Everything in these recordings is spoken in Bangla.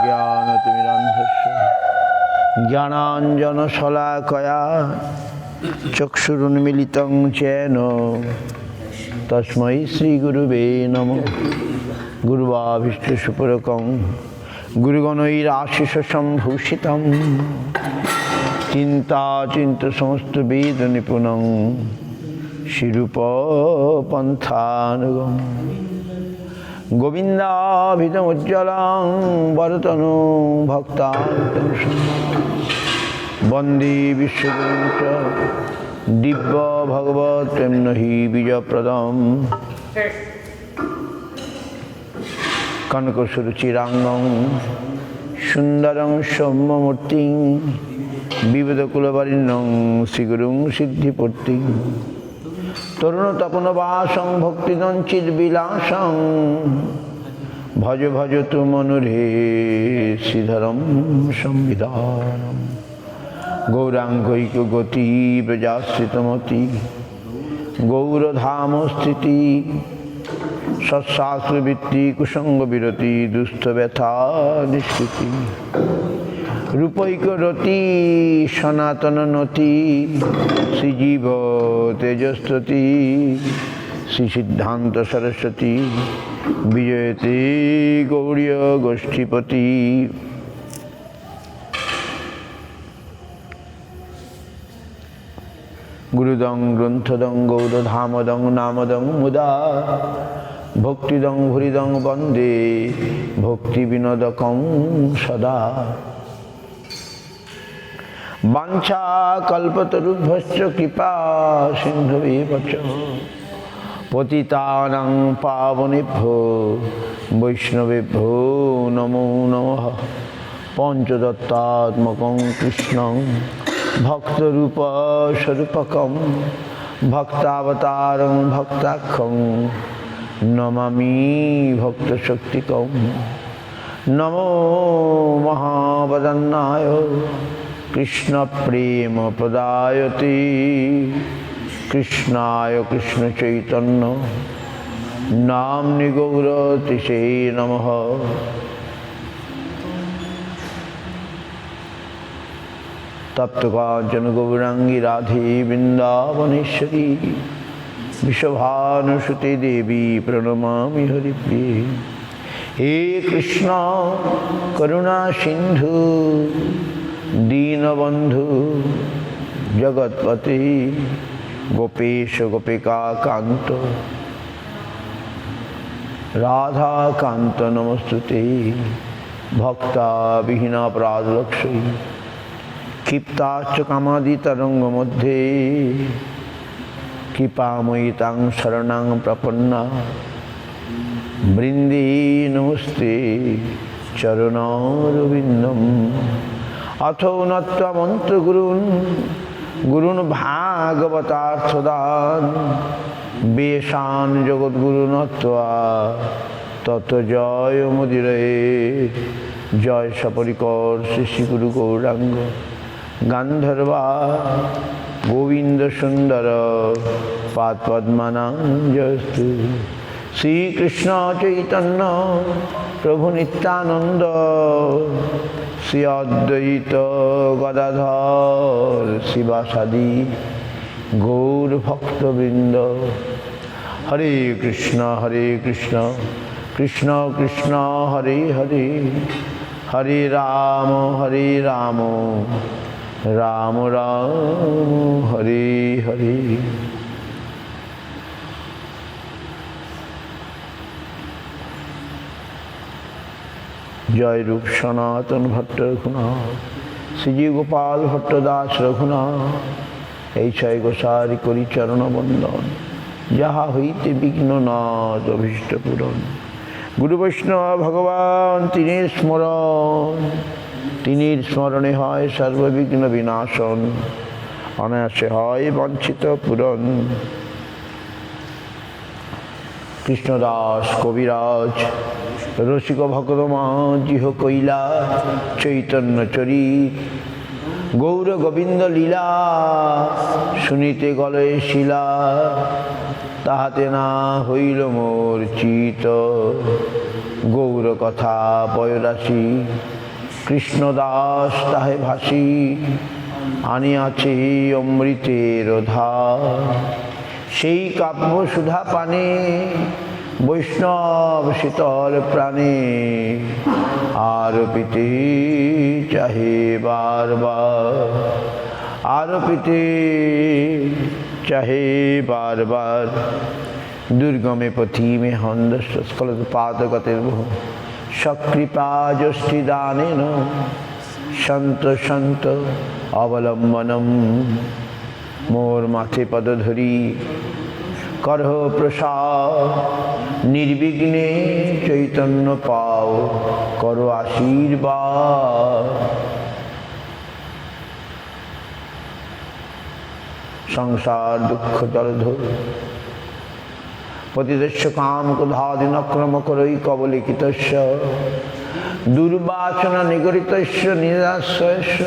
অজ্ঞানতিমিরান্ধস্য জ্ঞানাঞ্জনশলাকয়া চক্ষুरुन्मीलितं येन तस्मै श्रीगुरुवे नमः। गुरुवाभीष्टसुपुरकं गुरुगणैराशिषसम्भूषितं चिन्ताचिन्तसमस्तवेदनिपुणं श्रीरूपपन्थानुगं गोविन्दाभिधमुज्ज्वलं वरतनु भक्तां वन्दे विश्वगुरुं च दिव्य भगवत् प्रेम्ण हि बीजप्रदम् कनकसुरुचिरांगं सुन्दरं सौम्यमूर्तिं विविधकुलवरिणं श्रीगुरुं सिद्धिपूर्तिं तरुणतपनवासं भक्तिदञ्चिद्विलासं भज भज तु मनुरे श्रीधरं संविधानम् गौरांगैकगति प्रजाश्रितमति गौरधाम स्थिति सत्शास्त्रवृत्ति कुसंगविरति दुष्टव्यथा निष्कृति रूपैकरति सनातननति श्रीजीव तेजस्वती श्री सिद्धांत सरस्वती विजयते गौड़ीय गोष्ठीपति। गुरुदं ग्रंथदं गौरधामदं नामदं मुदा भक्तिदं भुरिदं वन्दे भक्तिविनोदकं सदा। वाञ्छा कल्पतरुभ्यश्च कृपा सिन्धुभ्यः च पतितानां पावनेभ्यो वैष्णवेभ्यो नमो नमः। पञ्चदत्तात्मकं कृष्णं भक्तरूप स्वरूपकं भक्तावतारं भक्ताख्यं नमामि भक्तशक्तिकं। नमो महावदन्नाय कृष्णप्रेमप्रदायते कृष्णाय कृष्णचैतन्य नाम्नि गौरतिसे नमः। तप्तकाञ्चन गौरांगी राधे वृन्दावनेश्वरी विश्वभानुसुते देवी प्रणमामि हरिप्रिये। हे कृष्ण करुणा सिंधु दीनबंधु जगत्पते गोपेश गोपिका कांत राधा कांत नमस्तुते। भक्ता विहीना अपराधलक्षी क्षिप्ताश्च कामादि तरंग मध्ये कृपामयि तां शरणां प्रपन्ना वृन्दे नमस्ते चरणारविन्दम्। अथो नत्वा मन्त्रगुरून् गुरून् भागवतार्थदान् वेशान् जगद्गुरून् नत्वा तत् जय मुदिरे। जय सपरिकर श्री गुरु गौरांग गांधर्वा गोविंद सुंदर पादपद्मनांजस्तु। श्री कृष्ण चैतन्य प्रभु नित्यानंद श्री अद्वैत गदाधर शिवासादि गौर भक्तवृंद। हरे कृष्ण कृष्ण कृष्ण हरे हरे हरे राम राम राम हरे हरे। जय रूप सनातन भट्ट रघुनाथ श्रीजी गोपाल भट्ट दास रघुनाथ ऐसाई गोसारी करी चरण बंदन जहा हईते विघ्न नाथ अभीष्ट पूरण। गुरु वैष्णव भगवान तीनेर स्मरणे হয় सर्वविघ्न विनाशन अनायासे হয় वांछित पूरण। कृष्णदास कविराज रसिक भक्तमा जिह कैला चैतन्य चरित गौर गोविंद लीला शुनिते गलय शिला ताहाते ना हईल मोर चित गौर कथा पयराशि কৃষ্ণদাস তাহে ভাসি আনিয়াছে অমৃতের ধার। সেই কাব্য সুধা পানে বৈষ্ণব শীতল প্রাণে আরপিতে চাহে বারবার, আরপিতে চাহে বারবার। দুর্গমে পথি মে হন্দস্খলৎপাতগতির্বহ সকৃপা যষ্টিদানেন সন্ত সন্ত অবলম্বনম। মোর মাথে পদ ধরি করহ প্রসাদ, নির্বিঘ্নে চৈতন্য পাও করো আশীর্বাদ। সংসার দুঃখ জলধর পতিতস্য কাম ক্রোধাদিনক্রম করৈ কবলিকিতস্য দুর্বাচনা নিগরিতস্য নিরাশ্রয়স্য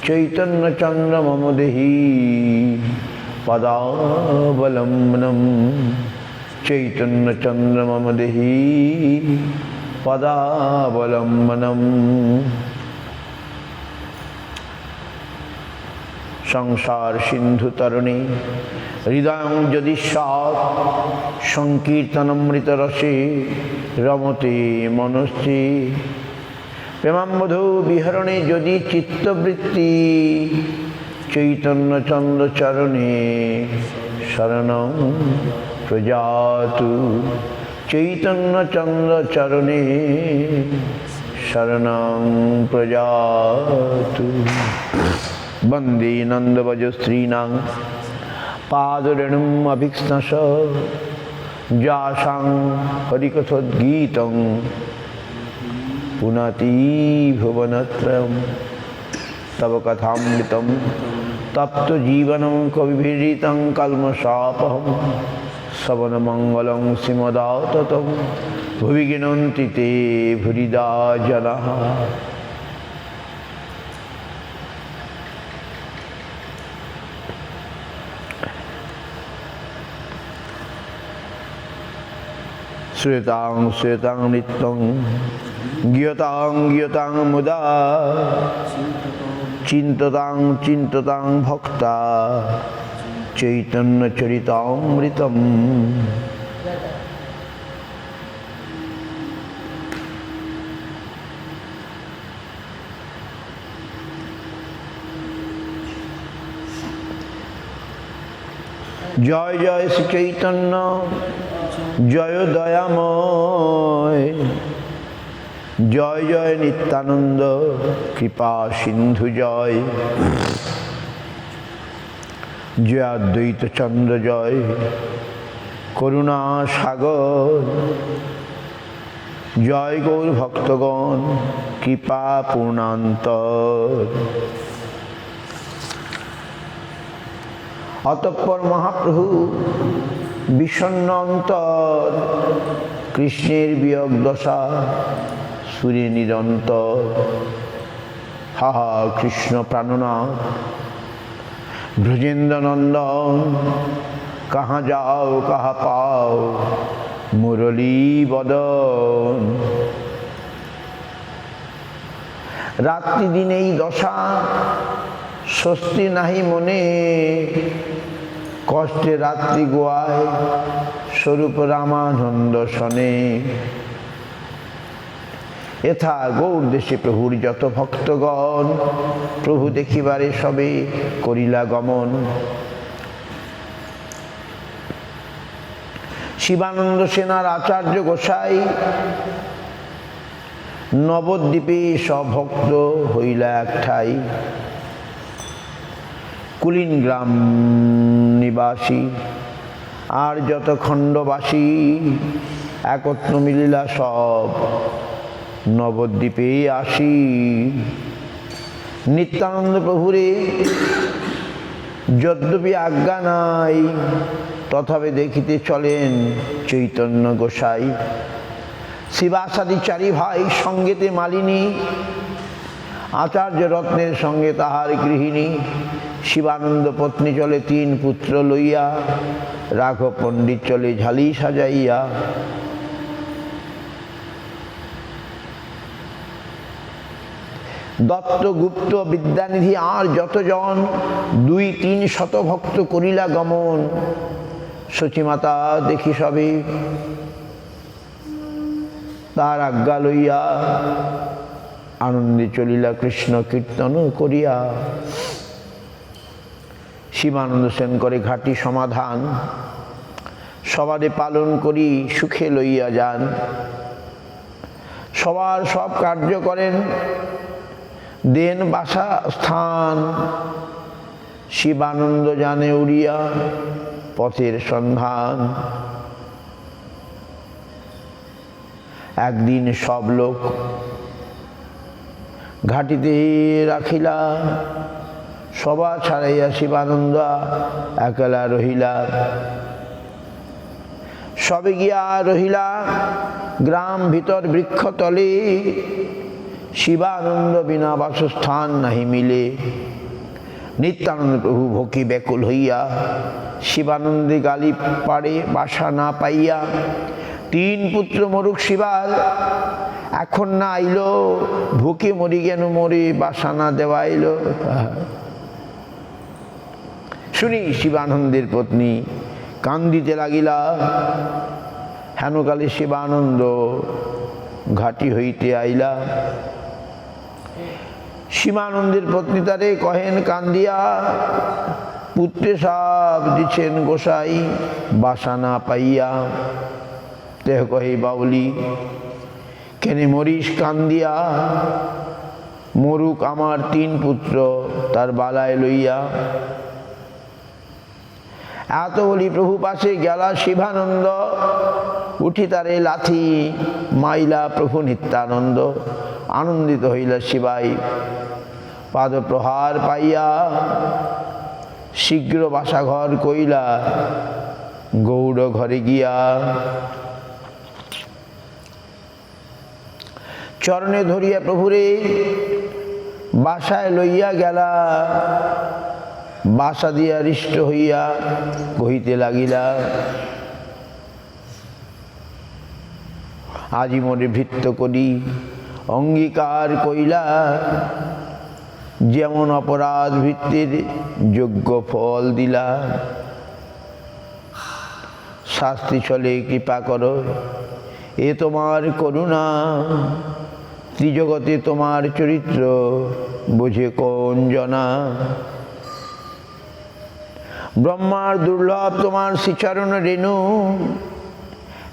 চৈতন্য চন্দ্র মম দেহি পদাবলম্বনম। চৈতন্য চন্দ্র মম দেহি পদাবলম্বনম। সংসার সিন্ধু তরণী হৃদয়ং যদি সৎ সংকীর্তনমৃত রসে রমতে মনশ্চি। প্রেমাম্বধৌ বিহরণে যদি চিত্তবৃত্তি চৈতন্য চন্দ্র চরণে শরণং প্রজাতু। চৈতন্য চন্দ্র চরণে শরণং প্রজাতু। বন্দে নন্দবজ স্ত্রীণাং পাদরেণুম অভিক্ষ্ণশ যাসাং হরিকথোদ্গীতং পুনাতি ভুবনত্রয়ম। তব কথামৃতম তপ্ত জীবনং কবিভিরিতং কল্মষাপহম শ্রবণমঙ্গলং শ্রীমদাততম ভুবি গৃণন্তি তে ভুরিদা জনাঃ। শ্রুতাং শ্রুতাং নিত্যং জ্ঞাতাং জ্ঞাতাং মুদা চিন্ততাং চিন্ততাং ভক্তা চৈতন্য চরিতামৃতম। জয় জয় শ্রী চৈতন্য জয় দয়াময়, জয় জয় নিত্যানন্দ কৃপা সিন্ধু জয়। জয় অদ্বৈত চন্দ্র জয় করুণা সাগর। জয় গৌর ভক্তগণ কৃপা পূর্ণান্তর। অতঃপর মহাপ্রভু বিষণ্ণ অন্তর কৃষ্ণের বিয়োগ দশা সুরে নিরন্তর। হা হা কৃষ্ণ প্রাণনাথ ব্রজেন্দ্র নন্দন কাহা যাও কাহা পাও মুরলী বদন। রাত্রি দিনেই দশা স্বস্তি নাহি মনে, কষ্টে রাত্রি গোয়ায় স্বরূপ রামানন্দ শনে। এথা গৌর দেশে প্রভুর যত ভক্তগণ প্রভু দেখিবারে সবে করিলা গমন। শিবানন্দ সেনার আচার্য গোসাই নবদ্বীপে সব ভক্ত হইলা এক ঠাই। কুলীন গ্রাম নিবাসী আর যত খণ্ডবাসী একত্র মিলিলা সব নবদ্বীপে আসি। নিত্যানন্দ প্রভুরে যদ্যপি আজ্ঞা নাই তথাপি দেখিতে চলেন চৈতন্য গোসাই। শিবাসাদি চারি ভাই সঙ্গেতে মালিনী, আচার্য রত্নের সঙ্গে তাহার গৃহিণী। শিবানন্দ পত্নী চলে তিন পুত্র লইয়া, রাঘব পণ্ডিত চলে ঝালি সাজাইয়া। দত্ত গুপ্ত বিদ্যানিধি আর যতজন 2-3 শত ভক্ত করিলা গমন। সচিমাতা দেখি সবে তার আজ্ঞা লইয়া আনন্দে চলিলা কৃষ্ণ কীর্তন করিয়া। শিবানন্দ সেন করে ঘাটি সমাধান, সবারে পালন করি সুখে লইয়া যান। সবার সব কার্য করেন, দেন বাসা স্থান। শিবানন্দ জানে উড়িয়া পথের সন্ধান। একদিন সব লোক ঘাটিতে রাখিলা, সভা ছাড়াইয়া শিবানন্দ একলা রহিলা। সবে গিয়া রহিলা গ্রাম ভিতর বৃক্ষতলে, শিবানন্দ বিনা বাসস্থান নাহি মিলে। নিত্যানন্দ প্রভু ভোকি ব্যাকুল হইয়া শিবানন্দে গালি পাড়ে বাসা না পাইয়া। 3 পুত্র মরুক শিবার, এখন না আইল, ভুকে মরি কেন মরে বাসা না দেওয়াইল। শুনি শিবানন্দের পত্নী কান্দিতে লাগিলা। হেনকালে শিবানন্দ ঘাটি হইতে আইলা। শিবানন্দের পত্নী তারে কহেন কান্দিয়া, পুত্রে সাপ দিছেন গোসাই বাসা না পাইয়া। দেহ কহে বাউলি কেনে মরিস কান্দিয়া, মরুক আমার 3 পুত্র তার বালায় লইয়া। এত বলি প্রভু পাশে গেলা শিবানন্দ, উঠি তারে লাথি মাইলা প্রভু নিত্যানন্দ। আনন্দিত হইলা শিবাই পাদ প্রহার পাইয়া, শীঘ্র বাসাঘর কইলা গৌড় ঘরে গিয়া। চরণে ধরিয়া প্রভুরে বাসায় লইয়া গেলা। বাসা দিয়া হৃষ্ট হইয়া কহিতে লাগিলা, আজি মোরে ভৃত্য করি অঙ্গীকার কইলা। যেমন অপরাধ ভিত্তির যোগ্য ফল দিলা। শাস্তি চলে কৃপা করো এ তোমার করুণা। ত্রিজগতে তোমার চরিত্র বোঝে কোন জনা। ব্রহ্মার দুর্লভ তোমার শ্রীচরণ রেণু।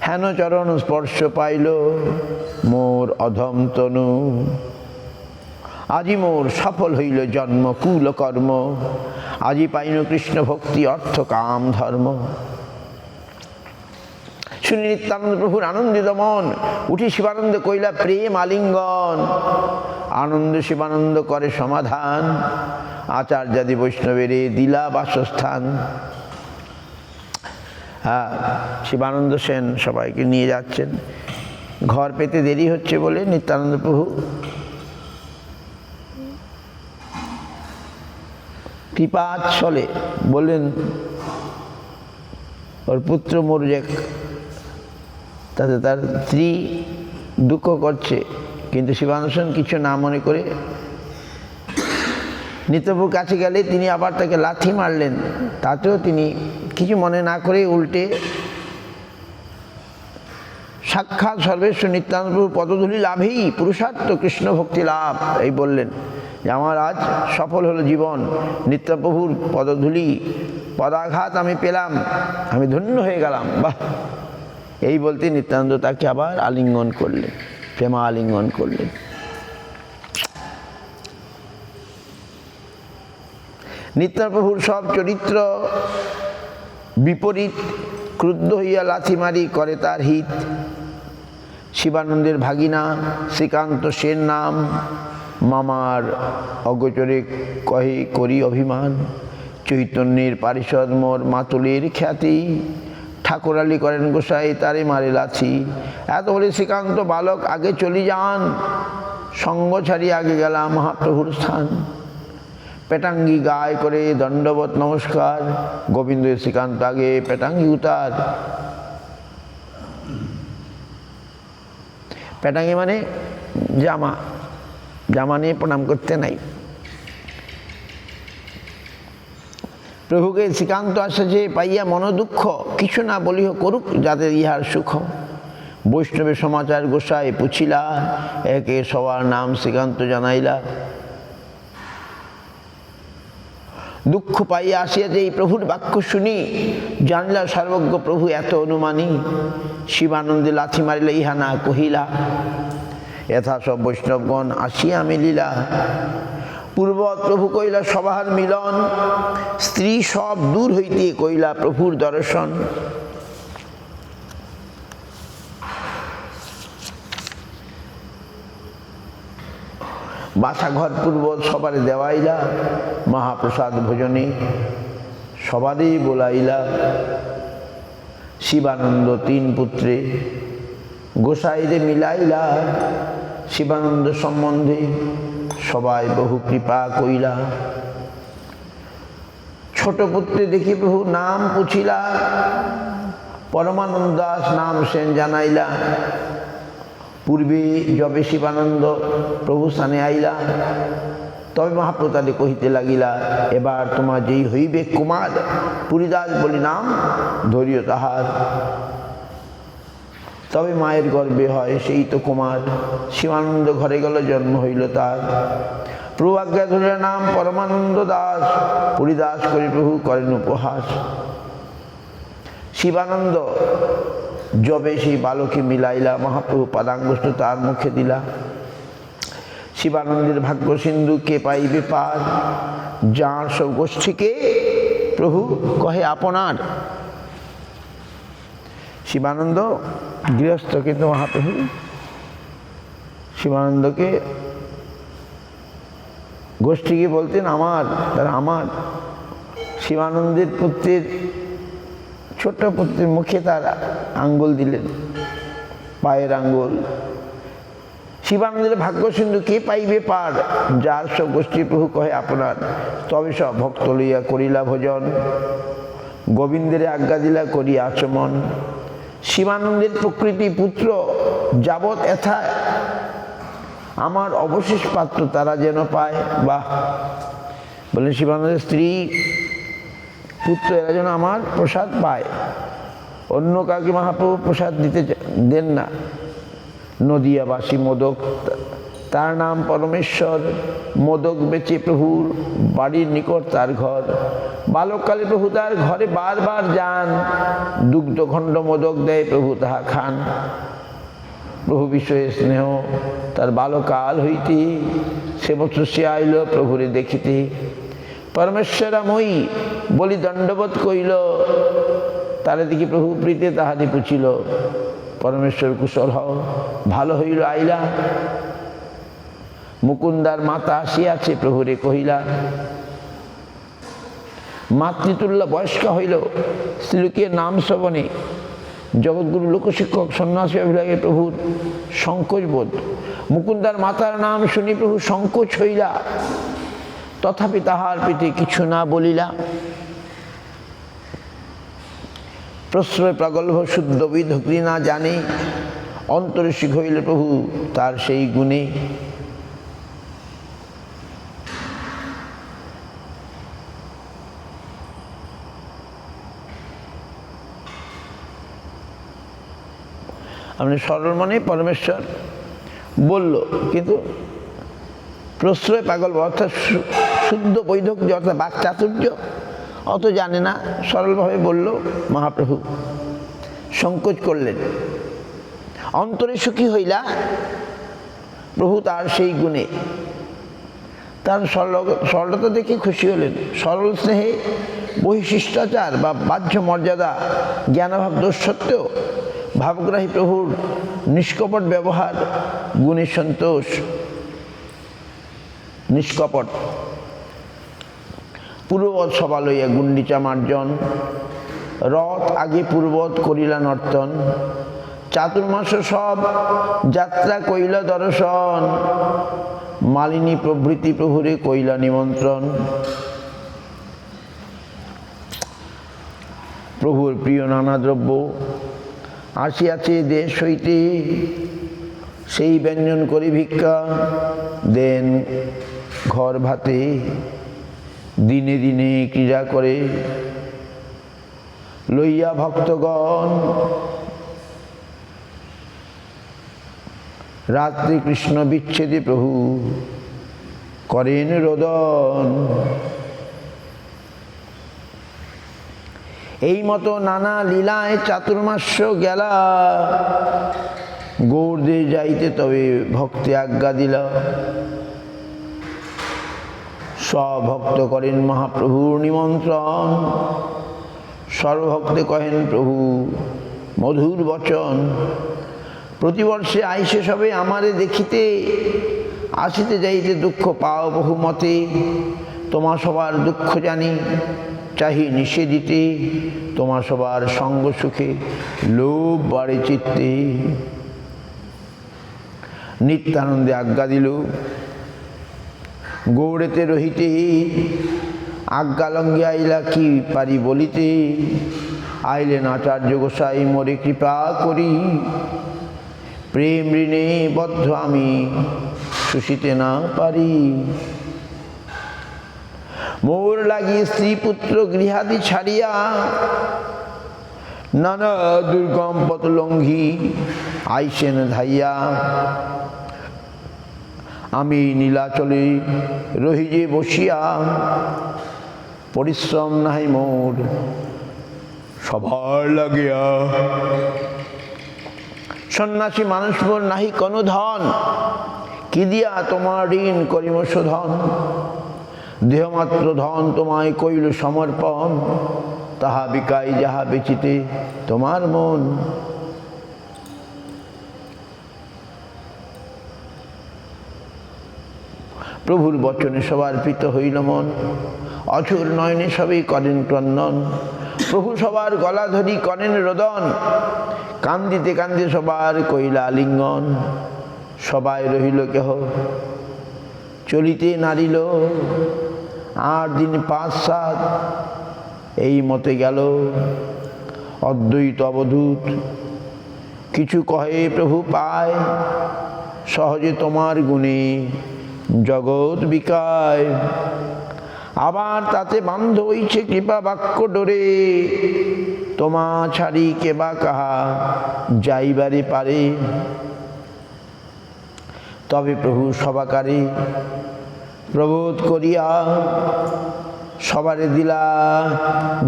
হেন চরণ স্পর্শ পাইল মোর অধম তনু। আজি মোর সফল হইল জন্ম কুল কর্ম। আজি পাইন কৃষ্ণ ভক্তি অর্থ কাম ধর্ম। শুনি নিত্যানন্দ প্রভুর আনন্দিত মন, উঠি শিবানন্দ কইলা প্রেম আলিঙ্গন। আনন্দ শিবানন্দ করে সমাধান, আচার্যাদি বৈষ্ণবেরে দিলা বাসস্থান। হ্যাঁ, শিবানন্দ সেন সবাইকে নিয়ে যাচ্ছেন। ঘর পেতে দেরি হচ্ছে বলে নিত্যানন্দ প্রভু কৃপাচ্ছলে বললেন ওর পুত্র মরে যাক, তাতে তার স্ত্রী দুঃখ করছে। কিন্তু শিবানন্দ সেন কিছু না মনে করে নিত্যপ্রভুর কাছে গেলে তিনি আবার তাকে লাথি মারলেন, তাতেও তিনি কিছু মনে না করে উল্টে সাক্ষাৎ সর্বেশ্বর নিত্যানন্দ প্রভুর পদধূলি লাভেই পুরুষার্থ কৃষ্ণ ভক্তি লাভ এই বললেন যে আমার আজ সফল হলো জীবন। নিত্যপ্রভুর পদধূলি পদাঘাত আমি পেলাম, আমি ধন্য হয়ে গেলাম। বাহ, এই বলতে নিত্যানন্দ তাকে আবার আলিঙ্গন করলেন, প্রেমা আলিঙ্গন করলেন। নিত্যানন্দপ্রভুর সব চরিত্র বিপরীত। ক্রুদ্ধ হইয়া লাথি মারি করে তার হিত। শিবানন্দের ভাগিনা শ্রীকান্ত সেন নাম, মামার অগোচরে কহে করি অভিমান। চৈতন্যের পারিষদ মোর মাতুলের খ্যাতি। ঠাকুরালি করেন গোসাই তারে মারে লাথি। এত বলে শ্রীকান্ত বালক আগে চলি যান, সঙ্গ ছাড়ি আগে গেলাম মহাপ্রভুর স্থান। পেটাঙ্গি গায়ে করে দণ্ডবত নমস্কার। গোবিন্দ শ্রীকান্ত আগে পেটাঙ্গি উতার। পেটাঙ্গি মানে জামা, জামা নিয়ে প্রণাম করতে নাই। প্রভুকে শ্রীকান্ত আসে পাইয়া মন দুঃখ, কিছু না বলিহ করুক যাদের ইহার সুখ। বৈষ্ণবের সমাচার গোসাই পুছিলা, একে সবার নাম শ্রীকান্ত জানাইলা। দুঃখ পাইয়া আসিয়াছে এই প্রভুর বাক্য শুনি, জানলা সর্বজ্ঞ প্রভু এত অনুমানী। শিবানন্দে লাথি মারিলে ইহা না কহিলা, এথা সব বৈষ্ণবগণ আসিয়া মিলিলা। পূর্বত প্রভু কইলা সবার মিলন, স্ত্রী সব দূর হইতে কইলা প্রভুর দর্শন। বাসা ঘর পূর্বত সবারে দেওয়াইলা, মহাপ্রসাদ ভোজনে সবারই বোলাইলা। শিবানন্দ তিন পুত্রে গোসাইরে মিলাইলা, শিবানন্দ সম্বন্ধে সবাই বহু কৃপা কইলা। ছোট পুত্রে দেখি প্রভু নাম পুছিলা, পরমানন্দ দাস নাম সেন জানাইলা। পূর্বে যবে শিবানন্দ প্রভু স্থানে আইলা, তবে মহাপ্রতারে কহিতে লাগিলা, এবার তোমার যেই হইবে কুমার, পুরীদাস বলি নাম ধরিও তাহার। তবে মায়ের গর্বে হয় সেই তো কুমার, শিবানন্দ ঘরে গেল জন্ম হইল তার। প্রভু আজ্ঞা ধরিয়া নাম পরমানন্দ দাস, পুরীদাস করি প্রভু করেন উপহাস। শিবানন্দ যবে সেই বালকে মিলাইলা, মহাপ্রভু পাদাঙ্গুষ্ঠ তার মুখে দিলা। শিবানন্দের ভাগ্য সিন্ধু কে পাইবে পার, যাঁর সব গোষ্ঠীকে প্রভু কহে আপনার। শিবানন্দ গৃহস্থ, কিন্তু মহাপ্রভু শিবানন্দকে গোষ্ঠীকে বলতেন আমার, তারা আমার। শিবানন্দের পুত্রের ছোট্ট পুত্রের মুখে তার আঙ্গুল দিলেন, পায়ের আঙ্গুল। শিবানন্দের ভাগ্য সিন্ধু কে পাইবে পার, যার সব গোষ্ঠী প্রভু কহে আপনার। তবে সব ভক্ত লইয়া করিলা ভোজন, গোবিন্দের আজ্ঞা দিলা করি আচমন। শিবানন্দের প্রকৃতি পুত্র যাবৎ এথা, আমার অবশেষ পাত্র তারা যেন পায়। বাহ! বলেন শিবানন্দের স্ত্রী পুত্র এরা যেন আমার প্রসাদ পায়। অন্য কাউকে মহাপ্রভু প্রসাদ দিতে দেন না। নদিয়াবাসী মোদক, তার নাম পরমেশ্বর। মোদক বেচে প্রভুর বাড়ির নিকট তার ঘর। বালককালে প্রভু তার ঘরে বারবার যান, দুগ্ধখণ্ড মোদক দেয় প্রভু তাহা খান। প্রভু বিষয়ে স্নেহ তার বালকাল হইতে, সে বছর সে আইল প্রভুরে দেখিতে। পরমেশ্বরাময়ী বলি দণ্ডবোধ কইল, তারে দেখি প্রভু প্রীতে তাহারি পুছিল। পরমেশ্বর কুশল হও, ভালো হইল আইলা। মুকুন্দার মাতা আসিয়াছে প্রভুরে কহিলা। মাতৃতুল্য বয়স্কা হইল স্ত্রীলোকের নাম শ্রবণে। জগৎগুরু লোকশিক্ষক সন্ন্যাসী অভিলাগে প্রভুর সংকোচ বোধ। মুকুন্দার মাতার নাম শুনি প্রভু সংকোচ হইলা, তথাপি তাহার প্রীতি কিছু না বলিলা। প্রশ্রয় প্রাগল্ভ শুদ্ধ বিধ ঘৃণা জানে, অন্তরসিক হইলে প্রভু তার সেই গুণে। আপনি সরল মনে পরমেশ্বর বলল, কিন্তু প্রশ্রয় পাগল অর্থাৎ শুদ্ধ বৈধক্য অর্থাৎ বাক চাতুর্য অত জানে না, সরলভাবে বলল। মহাপ্রভু সংকোচ করলেন। অন্তরে সুখী হইলা প্রভু তার সেই গুণে। তার সরলতা দেখে খুশি হলেন। সরল স্নেহে বহিঃশিষ্টাচার বা বাহ্য মর্যাদা জ্ঞানভাব দোষ সত্ত্বেও ভাবগ্রাহী প্রভুর নিষ্কপট ব্যবহার, গুণে সন্তোষ, নিষ্কপট। পূর্ববৎ সভা লইয়া গুণ্ডিচা মার্জন, রথ আগে পূর্বত করিলা নর্তন। চাতুর্মাস সব যাত্রা কইলা দর্শন, মালিনী প্রভৃতি প্রভুরে কইলা নিমন্ত্রণ। প্রভুর প্রিয় নানা দ্রব্য আসিয়াছে দেশ হইতে, সেই ব্যঞ্জন করি ভিক্ষা দেন ঘর ভাতে, দিনে দিনে ক্রীড়া করে লইয়া ভক্তগণ রাত্রি কৃষ্ণ বিচ্ছেদে প্রভু করেন রোদন। এই মতো নানা লীলায় চাতুর্মাস্য গেলা, গৌরদে যাইতে তবে ভক্তি আজ্ঞা দিলা। সভক্ত করেন মহাপ্রভুর নিমন্ত্রণ, সর্বভক্তে কহেন প্রভু মধুর বচন। প্রতিবর্ষে আইসে সবে আমারে দেখিতে, আসিতে যাইতে দুঃখ পাও বহুমতে। তোমার সবার দুঃখ জানি, চাহি নিষেধিতে। তোমার সবার সঙ্গ সুখে লোভ বাড়ে চিত্তে। নিত্যানন্দে আজ্ঞা দিল গৌড়েতে রহিতে, আজ্ঞা লঙ্ঘে আইলা কি পারি বলিতে। আইলেন আচার্য গোসাই মোরে কৃপা করি, প্রেম ঋণে বদ্ধ আমি শুষিতে না পারি। মোর লাগি স্ত্রী পুত্র গৃহাদি ছাড়িয়া, নানা দুর্গম পথ লঙ্ঘি আইসেন ধাইয়া। আমি নীলাচলে রহি যে বসিয়া, পরিশ্রম নাহি মোর সবার লাগিয়া। সন্ন্যাসী মানুষ মোর নাহি কোনো ধন, কি দিয়া তোমার ঋণ করিম শোধন। দেহমাত্র ধন তোমায় কইল সমর্পণ, তাহা বিকাই যাহা বেচিতে তোমার মন। প্রভুর বচনে সবার প্রীত হইল মন, অঝোর নয়নে সবেই করেন ক্রন্দন। প্রভু সবার গলা ধরি করেন রোদন, কান্দিতে কান্দিতে সবার কইলা আলিঙ্গন। সবাই রহিল কেহ চলিতে নারিল, 8 দিন 5 7 এই মতে গেল। অদ্বৈত অবধূত কিছু কহে প্রভু পায়, সহজে তোমার গুণে জগৎ বিকায়। আবার তাতে বান্ধ হইছে কৃপা বাক্য ডোরে, তোমা ছাড়ি কেবা কাহা যাইবারে পারে। তবে প্রভু সবাকারে প্রবোধ করিয়া, সবারে দিলা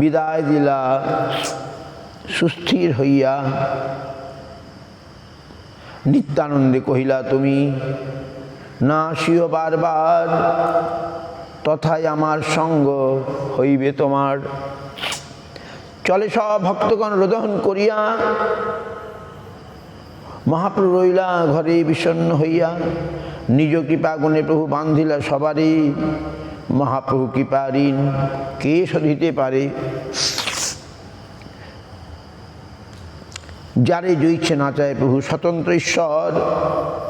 বিদায় দিলা সুস্থির হইয়া। নিত্যানন্দে কহিলা তুমি না আসিও বারবার, তথায় আমার সঙ্গ হইবে তোমার। চলে সব ভক্তগণ রোদন করিয়া, মহাপ্রভু রইলা ঘরে বিষণ্ণ হইয়া। নিজ কৃপা গুণে প্রভু বান্ধিলা সবারে, মহাপ্রভু কৃপা ঋণ কে শোধিতে পারে। যারে জইছে না চায় প্রভু স্বতন্ত্র ঈশ্বর,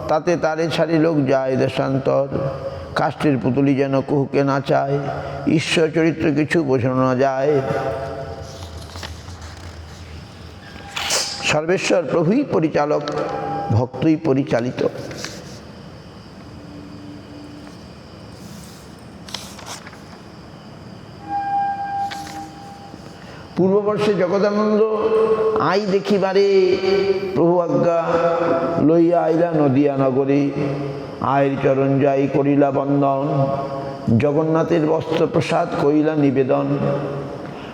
তাতে তারে ছাড়ি লোক যায় দেশান্তর। কাষ্টের পুতুলি যেন কুহুকে না চায়, ঈশ্বর চরিত্র কিছু বোঝানো না যায়। সর্বেশ্বর প্রভুই পরিচালক, ভক্তই পরিচালিত। পূর্ববর্ষে জগদানন্দ আই দেখিবারে, প্রভু আজ্ঞা লইয়া আইলা নদিয়া নগরে। আয়ের চরণ যাই করিলা বন্দন, জগন্নাথের বস্ত্র প্রসাদ কইলা নিবেদন।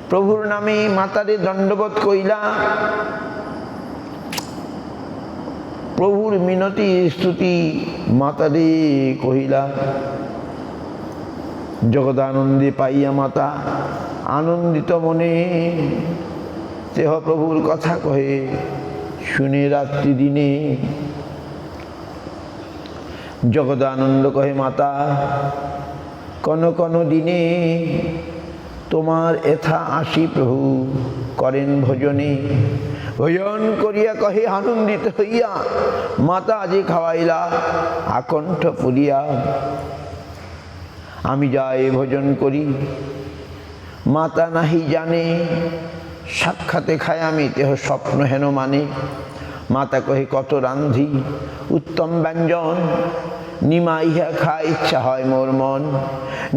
প্রভুর নামে মাতারে দণ্ডবত কইলা, প্রভুর মিনতি স্তুতি মাতারে কহিলা। জগদানন্দে পাইয়া মাতা আনন্দিত মনে, তেহ প্রভুর কথা কহে শুনে রাত্রি দিনে। জগদানন্দ কহে মাতা কোন কোন দিনে, তোমার এথা আসি প্রভু করেন ভোজনে। ভোজন করিয়া কহে আনন্দিত হইয়া, মাতা যে খাওয়াইলা আকণ্ঠ পুরিয়া। আমি যাই ভোজন করি মাতা নাহি জানে, সাক্ষাতে খায় আমি তেহ স্বপ্ন হেন মানে। মাতা কহে কত রান্ধি উত্তম ব্যঞ্জন, নিমাইয়া খাই ইচ্ছা হয় মোর মন,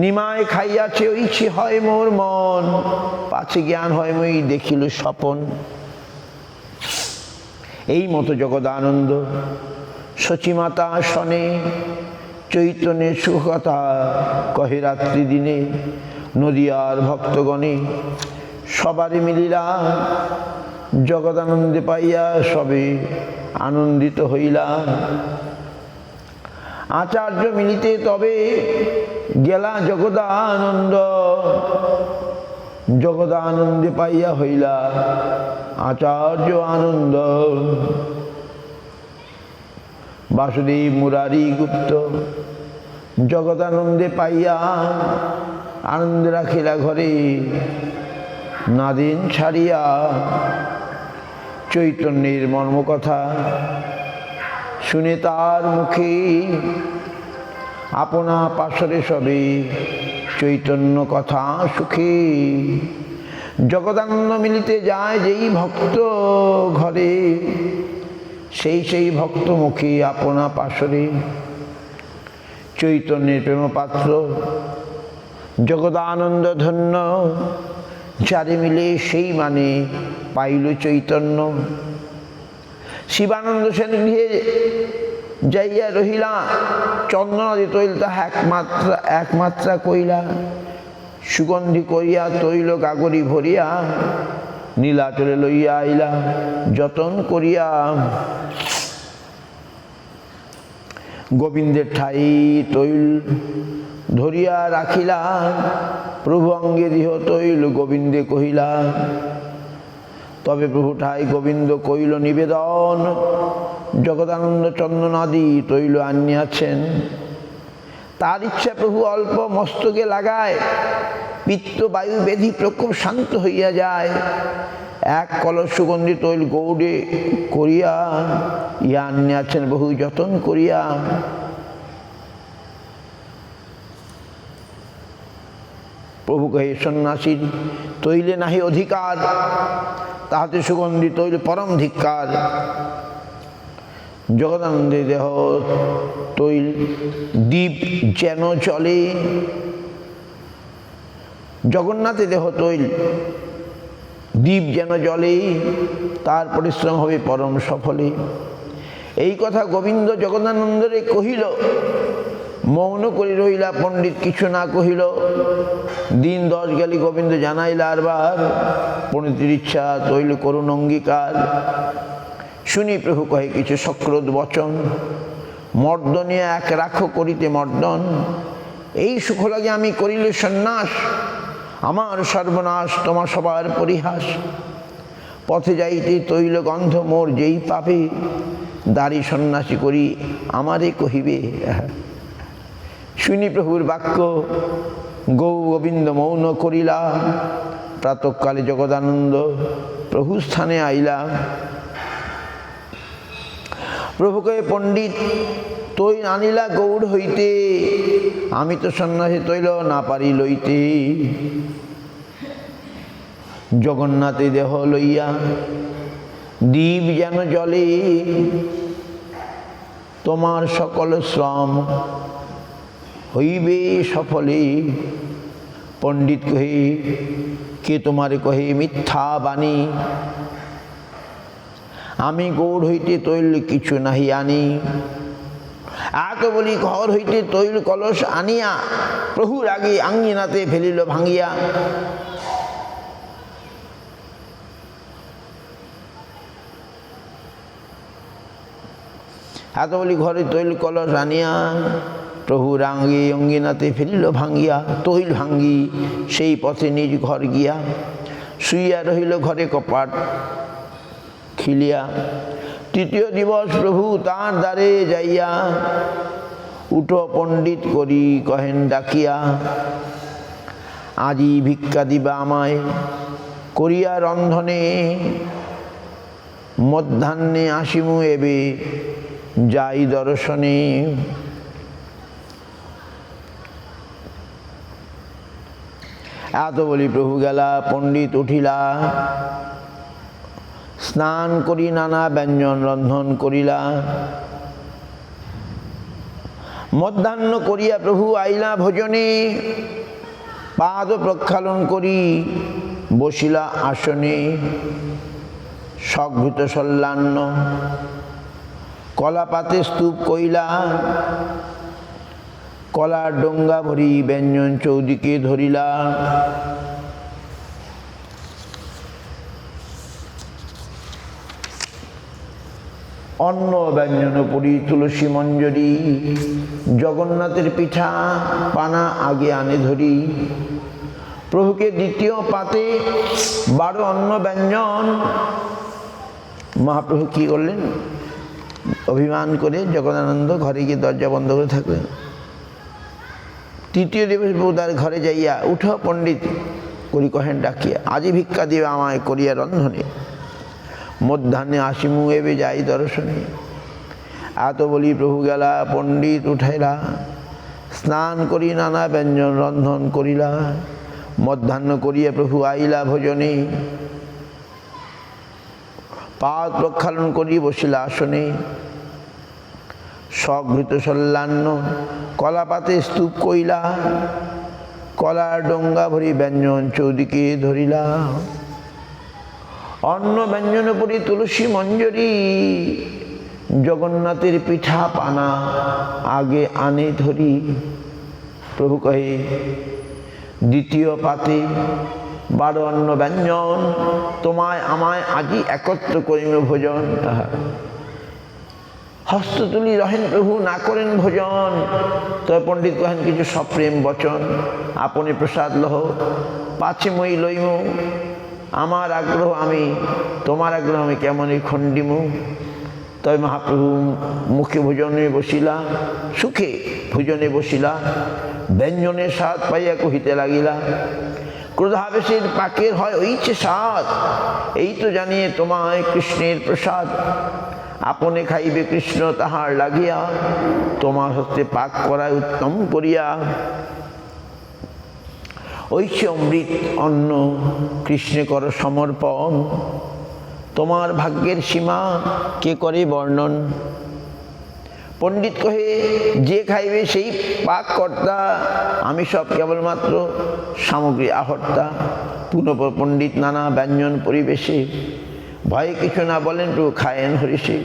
নিমাই খাইয়াছে ইচ্ছে হয় মোর মন, পাছে জ্ঞান হয় মই দেখিল স্বপন। এই মতো জগদানন্দ সচিমাতা শনে, চৈতন্যের সুখকথা কহে রাত্রি দিনে, নদিয়ার ভক্তগণে সবারে মিলিলা, জগদানন্দে পাইয়া সবে আনন্দিত হইলা। আচার্য মিলিতে তবে গেলা জগদানন্দ, জগদানন্দে পাইয়া হইলা আচার্য আনন্দ। বাসুদেব মুরারি গুপ্ত জগদানন্দে পাইয়া আনন্দে রাখিলা ঘরে, নাদিন ছাড়িয়া চৈতন্যের মর্মকথা শুনে তার মুখে, আপনা পাশরে সবে চৈতন্য কথা সুখে। জগদানন্দ মিলিতে যায় যেই ভক্ত ঘরে, সেই ভক্ত মুখে আপনা পাশরে চৈতন্যের প্রেমপাত্র জগদানন্দ ধন্য, যারে মিলে সেই মানে পাইল চৈতন্য। শিবানন্দ সেন গৃহে যাইয়া রহিলা, চন্দনাদি তৈল তাহা একমাত্রা কইলা, সুগন্ধি করিয়া তৈল গাগরি ভরিয়া, নীলাচলে লইয়া আইলা যতন করিয়া। গোবিন্দের ঠাই তৈল ধরিয়া রাখিলা, প্রভু অঙ্গে দিহ তৈল গোবিন্দে কহিলা। তবে প্রভু ঠাই গোবিন্দ কইল নিবেদন, জগদানন্দ চন্দনাদি তৈল আনিয়াছেন। তার ইচ্ছা প্রভু অল্প মস্তকে লাগায়, পিত্ত বায়ু বেধি প্রকোপ শান্ত হইয়া যায়। এক কলস সুগন্ধি তৈল গৌড়ে করিয়া ইয়া আনিয়াছেন বহু যতন করিয়া। প্রভু কহে সন্ন্যাসীর তৈলে নাহি অধিকার, তাহাতে সুগন্ধি তৈল পরম ধিক্কার। জগদানন্দে দেহ তৈল দ্বীপ যেন চলে, জগন্নাথে দেহ তৈল দ্বীপ যেন জলে, তার পরিশ্রম হবে পরম সফলে। এই কথা গোবিন্দ জগদানন্দরে কহিল, মৌন করি রহিলা পণ্ডিত কিছু না কহিল। দিন 10 গেলি গোবিন্দ জানাইলা আরবার, পণ্ডিতের ইচ্ছা তৈল করুণ অঙ্গীকার। শুনি প্রভু কহে কিছু সক্রোধ বচন, মর্দনিয়া এক রাখো করিতে মর্দন। এই সুখ লাগে আমি করিলে সন্ন্যাস, আমার সর্বনাশ তোমার সবার পরিহাস। পথে যাইতে তৈল গন্ধ মোর যেই পাবে, দাড়ি সন্ন্যাসী করি আমারে কহিবে। শুনি প্রভুর বাক্য গোবিন্দ মৌন করিলা, প্রাতঃকালে জগদানন্দ প্রভু স্থানে আইলা। প্রভুকে পণ্ডিত তৈল আনিলা গৌড় হইতে, আমি তো সন্ন্যাসী তৈল না পারি লইতে। জগন্নাথে দেহ লইয়া দ্বীপ যেন জলে, তোমার সকল শ্রম হইবে সফলে। পণ্ডিত কহে কে তোমারে কহে মিথ্যা বাণী, আমি গৌড় হইতে তৈল কিছু নাহি আনি। এত বলি ঘর হইতে তৈল কলস আনিয়া, প্রভুর আগে আঙ্গিনাতে ফেলিল ভাঙ্গিয়া। এত বলি ঘরে তৈল কলস আনিয়া, প্রভুর আঙ্গে অঙ্গিনাতে ফেলিল ভাঙ্গিয়া। তৈল ভাঙ্গি সেই পথে নিজ ঘর গিয়া, শুইয়া রহিল ঘরে কপাট খিলিয়া। তৃতীয় দিবস প্রভু তাঁর দ্বারে যাইয়া, উঠো পণ্ডিত করি কহেন ডাকিয়া। আজি ভিক্ষা দিবা আমায় করিয়া রন্ধনে, মধ্যাহ্নে আসিমু এবে যাই দর্শনে। এত বলি প্রভু গেলা, পণ্ডিত উঠিলা, স্নান করি নানা ব্যঞ্জন রন্ধন করিলা। মধ্যাহ্ন করিয়া প্রভু আইলা ভোজনে, পাদ প্রক্ষালন করি বসিলা আসনে। সঘৃত সল্লান্ন কলা পাতে স্তূপ কইলা, কলার ডোঙ্গা ভরি ব্যঞ্জন চৌদিকে ধরিলা। অন্ন ব্যঞ্জন পরি তুলসী মঞ্জরি, জগন্নাথের পিঠা পানা আগে আনে ধরি। প্রভুকে দ্বিতীয় পাতে 12 অন্ন ব্যঞ্জন। মহাপ্রভু কি করলেন? অভিমান করে জগদানন্দ ঘরে গিয়ে দরজা বন্ধ করে থাকলেন। তৃতীয় দিবস প্রভু তার ঘরে যাইয়া, উঠ পণ্ডিত করি কহেন ডাকিয়া, আজি ভিক্ষা দিবে আমায় করিয়া রন্ধনে। মধ্যাহ্নে আসিমু এবে যাই দর্শনে। এত বলি প্রভু গেলা, পণ্ডিত উঠাইলা। স্নান করি নানা ব্যঞ্জন রন্ধন করিলা। মধ্যাহ্ন করিয়া প্রভু আইলা ভোজনে। পাদ প্রক্ষালন করি বসিলা আসনে। সঘৃত সল্লান্ন কলা পাতে স্তূপ কইলা, কলার ডোঙ্গা ভরি ব্যঞ্জন চৌদিকে ধরিলা। অন্ন ব্যঞ্জন পরি তুলসী মঞ্জরি, জগন্নাথের পিঠা পানা আগে আনে ধরি। প্রভু কহে, দ্বিতীয় পাতে 12 অন্ন ব্যঞ্জন, তোমায় আমায় আজি একত্র করিম ভোজন। হস্ত তুলি রহেন প্রভু না করেন ভোজন। তবে পণ্ডিত কহেন কিছু সপ্রেম বচন, আপনি প্রসাদ লহ পাছে মই লইমু। আমার আগ্রহ আমি, তোমার আগ্রহ আমি কেমনই খণ্ডিমু। তবে মহাপ্রভু মুখে ভোজনে বসিলা, সুখে ভোজনে বসিলা। ব্যঞ্জনের স্বাদ পাইয়া কহিতে লাগিলা, ক্রোধাবেশের পাকের হয় ওইছে স্বাদ। এই তো জানিয়ে তোমায় কৃষ্ণের প্রসাদ। আপনে খাইবে কৃষ্ণ তাহার লাগিয়া, তোমার হস্তে পাক করায় উত্তম করিয়া। ঐছে অমৃত অন্ন কৃষ্ণে কর সমর্পণ। তোমার ভাগ্যের সীমা কে করে বর্ণন। পণ্ডিত কহে, যে খাইবে সেই পাক কর্তা, আমি সব কেবলমাত্র সামগ্রী আহর্তা। পুনঃ পণ্ডিত নানা ব্যঞ্জন পরিবেশে, ভয়ে কিছু না বলেন প্রভু খায়েন হরিষে।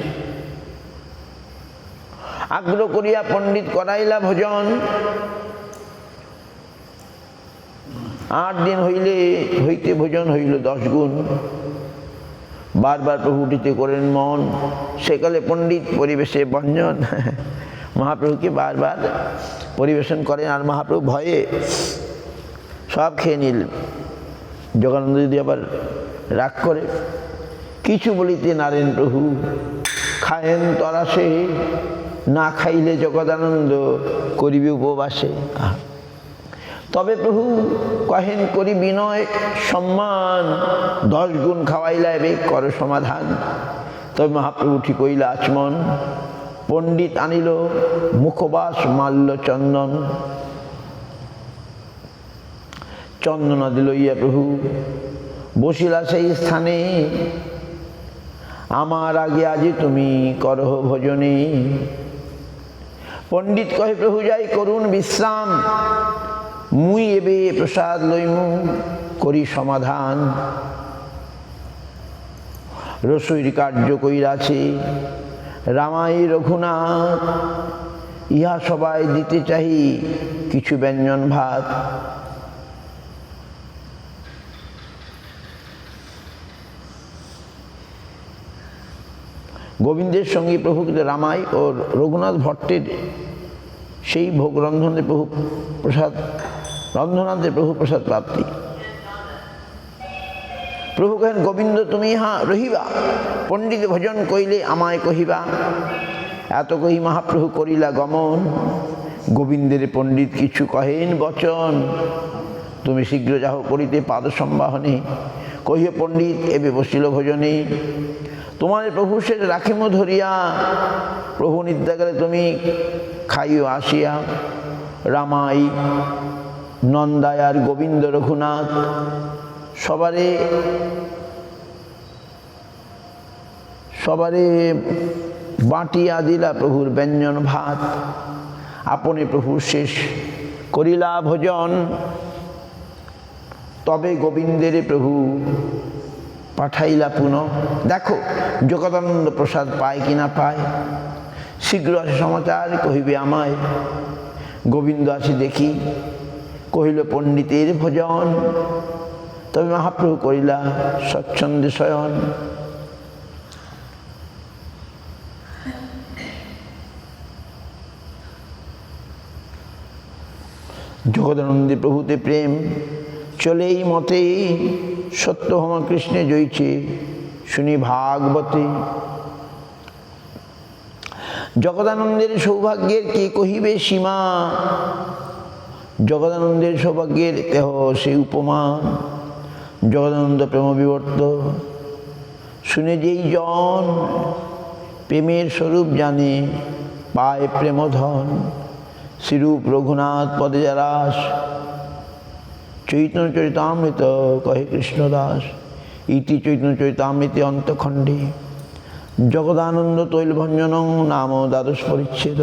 আগ্রহ করিয়া পণ্ডিত করাইলা ভোজন। 8 দিন হইতে ভোজন হইল 10 গুণ। বারবার প্রভু উঠিতে করেন মন, সেকালে পণ্ডিত পরিবেশে ব্যঞ্জন। মহাপ্রভুকে বারবার পরিবেশন করেন, আর মহাপ্রভু ভয়ে সব খেয়ে নিলেন। জগন্নাথ যদি আবার রাগ করে, কিছু বলিতে নারেন প্রভু, খায়েন তরাসে। না খাইলে জগদানন্দ করিবে উপবাসে। তবে প্রভু কহেন করি বিনয় সম্মান, 10 গুণ খাওয়াইলা এবে কর সমাধান। তবে মহাপ্রভু ঠিক কইলা আচমন, পণ্ডিত আনিল মুখবাস মাল্য চন্দন। চন্দনাদি লইয়া প্রভু বসিলা সেই স্থানে, আমার আগে আজি তুমি করহ ভোজনে। পণ্ডিত কহে, প্রভু যাই করুন বিশ্রাম, মুই এবে প্রসাদ লইমু করি সমাধান। রসইর কার্য কইরাছে রামাই রঘুনাথ, ইহা সবাই দিতে চাহি কিছু ব্যঞ্জন ভাত। গোবিন্দের সঙ্গে প্রভু রামাই ও রঘুনাথ ভট্টের সেই ভোগ রন্ধনে প্রভু প্রসাদ, রন্ধনান্তে প্রভু প্রসাদ প্রাপ্তি। প্রভু কহেন, গোবিন্দ তুমি ইহা রহিবা, পণ্ডিত ভোজন কইলে আমায় কহিবা। এত কহি মহাপ্রভু করিলা গমন। গোবিন্দের পণ্ডিত কিছু কহেন বচন, তুমি শীঘ্র যাহ করিতে পাদ সম্বাহনে। কহিয়ে পণ্ডিত এবে বসিল ভোজনে। তোমার প্রভু সে রাখিম ধরিয়া, প্রভু নিদ্রা গেলে তুমি খাইও আসিয়া। রামাই নন্দায় আর গোবিন্দ রঘুনাথ সবারে সবারে বাটিয়া দিলা প্রভুর ব্যঞ্জন ভাত, আপনি প্রভু শেষ করিলা ভোজন। তবে গোবিন্দের প্রভু পাঠাইলা পুনঃ, দেখো জগদানন্দ প্রসাদ পায় কি না পায়, শীঘ্র আসে সমাচার কহিবে আমায়। গোবিন্দ আসি দেখি, কহিল পণ্ডিতের ভোজন। তবে মহাপ্রভু করিলা স্বচ্ছন্দে শয়ন। জগদানন্দে প্রভুতে প্রেম চলেই মতে, সত্যভামা কৃষ্ণে জয়ছে শুনি ভাগবতে। জগদানন্দের সৌভাগ্যের কে কহিবে সীমা, জগদানন্দের সৌভাগ্যের কেহ সে উপমা। জগদানন্দ প্রেম বিবর্ত শুনে যেই জন, প্রেমের স্বরূপ জানে পায় প্রেমধন। শ্রীরূপ রঘুনাথ পদে যারাস, চৈতন্য চরিতামৃত কহে কৃষ্ণদাস। ইতি চৈতন্য চরিতামৃতে অন্তখণ্ডে, জগদানন্দ তৈলভঞ্জন নাম দ্বাদশ পরিচ্ছেদ।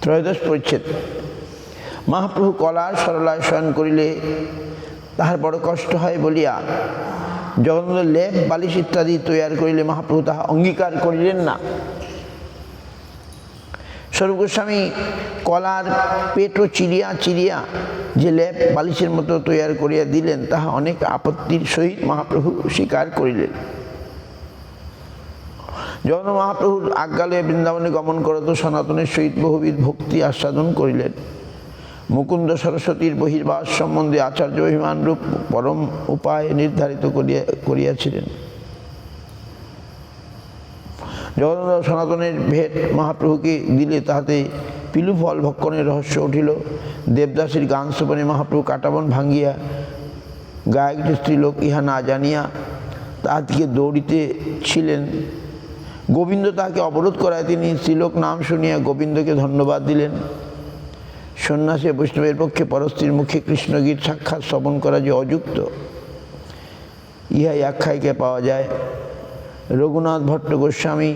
ত্রয়োদশ পরিচ্ছেদ। মহাপ্রভু কলার সরলায় শয়ন করিলে তাহার বড় কষ্ট হয় বলিয়া জগদানন্দ লেপ বালিশ ইত্যাদি তৈয়ার করিলে মহাপ্রভু তাহা অঙ্গীকার করিলেন না। স্বরূপ গোস্বামী কলার পেটও চিরিয়া চিরিয়া যে লেপ বালিশের মতো তৈয়ার করিয়া দিলেন, তাহা অনেক আপত্তির সহিত মহাপ্রভু স্বীকার করিলেন। যখন মহাপ্রভুর আজ্ঞালয়ে বৃন্দাবনে গমন করত, সনাতনের সহিত বহুবিধ ভক্তি আস্বাদন করিলেন। মুকুন্দ সরস্বতীর বহির্বাস সম্বন্ধে আচার্য অভিমান রূপ পরম উপায় নির্ধারিত করিয়াছিলেন। জগদানন্দ সনাতনের ভেট মহাপ্রভুকে দিলে তাহাতে পিলু ফল ভক্ষণের রহস্য উঠিল। দেবদাসীর গান শ্রবণে মহাপ্রভু কাটাবন ভাঙ্গিয়া গায়কটি স্ত্রীলোক ইহা না জানিয়া তাহার দিকে দৌড়িতেছিলেন। গোবিন্দ তাহাকে অবরোধ করায় তিনি স্ত্রীলোক নাম শুনিয়া গোবিন্দকে ধন্যবাদ দিলেন। সন্ন্যাসী বৈষ্ণবের পক্ষে পরস্ত্রীর মুখে কৃষ্ণগীত সাক্ষাৎ শ্রবণ করা যে অযুক্ত, ইহাই আখ্যায়িকা পাওয়া যায়। রঘুনাথ ভট্ট গোস্বামী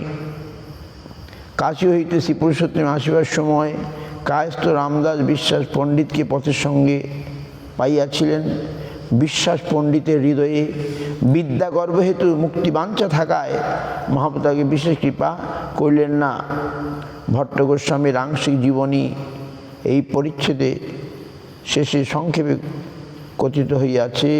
কাশী হইতে শ্রীপুরুষোত্তম আসিবার সময় কায়স্থ রামদাস বিশ্বাস পণ্ডিতকে পথের সঙ্গে পাইয়াছিলেন। বিশ্বাস পণ্ডিতের হৃদয়ে বিদ্যা গর্ব হেতু মুক্তিবাঞ্ছা থাকায় মহাপ্রভু তাকে বিশেষ কৃপা করিলেন না। ভট্ট গোস্বামীর আংশিক জীবনী এই পরিচ্ছেদে শেষে সংক্ষেপে কথিত হইয়াছে।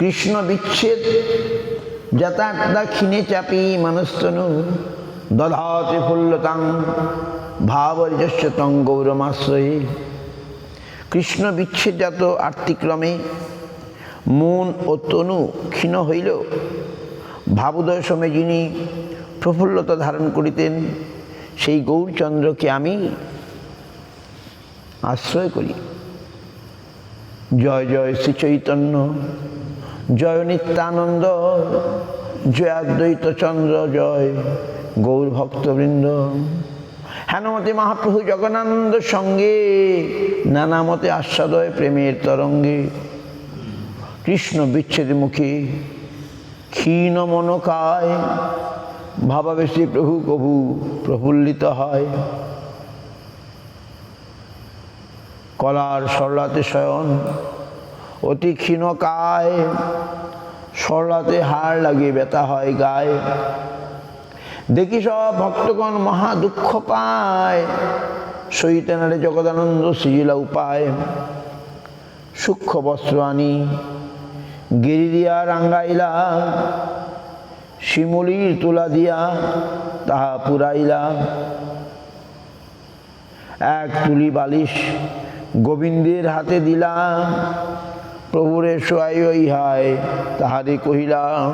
কৃষ্ণ বিচ্ছেদ যথার্থা ক্ষীণে চাপি মানুস্তনু দধাতে ফুল্লতাং ভাবর্যস্য তং গৌরমাশ্রয়ে। কৃষ্ণ বিচ্ছেদজাত আর্তিক্রমে মন ও তনু ক্ষীণ হইল, ভাবোদয় সময়ে যিনি প্রফুল্লতা ধারণ করিতেন সেই গৌরচন্দ্রকে আমি আশ্রয় করি। জয় জয় শ্রী চৈতন্য, জয় নিত্যানন্দ, জয় অদ্বৈত চন্দ্র, জয় গৌর ভক্তবৃন্দ। হেনমতে মহাপ্রভু জগন্নাথ সঙ্গে নানা মতে আস্বাদয় প্রেমের তরঙ্গে। কৃষ্ণ বিচ্ছেদ মুখে ক্ষীণ মনকায়, ভাবাবেশে প্রভু কভু প্রফুল্লিত হয়। কলার সরলাতে শয়ন অতি ক্ষীণকায়, সরলাতে হাড় লাগে ব্যথা হয় গায়ে। দেখি সব ভক্তগণ মহা দুঃখ পায়, সহিতে নারে জগদানন্দ সৃজিলা উপায়। সূক্ষ্ম বস্ত্র আনি গিরি দিয়া রাঙ্গাইলা, শিমুলির তুলা দিয়া তাহা পুরাইলা। এক তুলি বালিশ গোবিন্দের হাতে দিলাম, প্রভুরে শোয়াইও ইহায় তাহারে কহিলাম।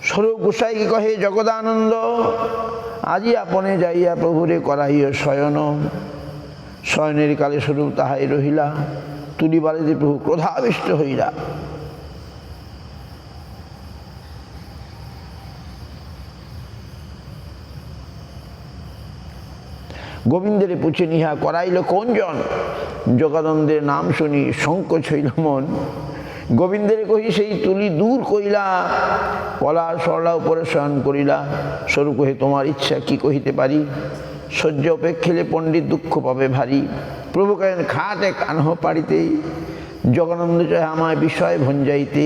স্বরূপ গোসাইকে কহে জগদানন্দ, আজি আপনে যাইয়া প্রভুরে করাইও শয়ন। শয়নের কালে স্বরূপ তাহাই রহিলা, তুলি বালিতে প্রভু ক্রোধাবিষ্ট হইলা। গোবিন্দের পুছে নিহা করাইল কোন জন, যোগানন্দের নাম শুনি সংকোচ হইল মন। গোবিন্দের কহি সেই তুলি দূর কইলা, পলা সরলা উপরে শয়ন করিলা। স্বরূপ কহে তোমার ইচ্ছা কি কহিতে পারি, সহ্য অপেক্ষিলে পণ্ডিত দুঃখ পাবে ভারী। প্রভু কহেন খাট এক আনহ পাড়িতে, জগানন্দ চাহে আমায় বিষয় ভঞ্জাইতে।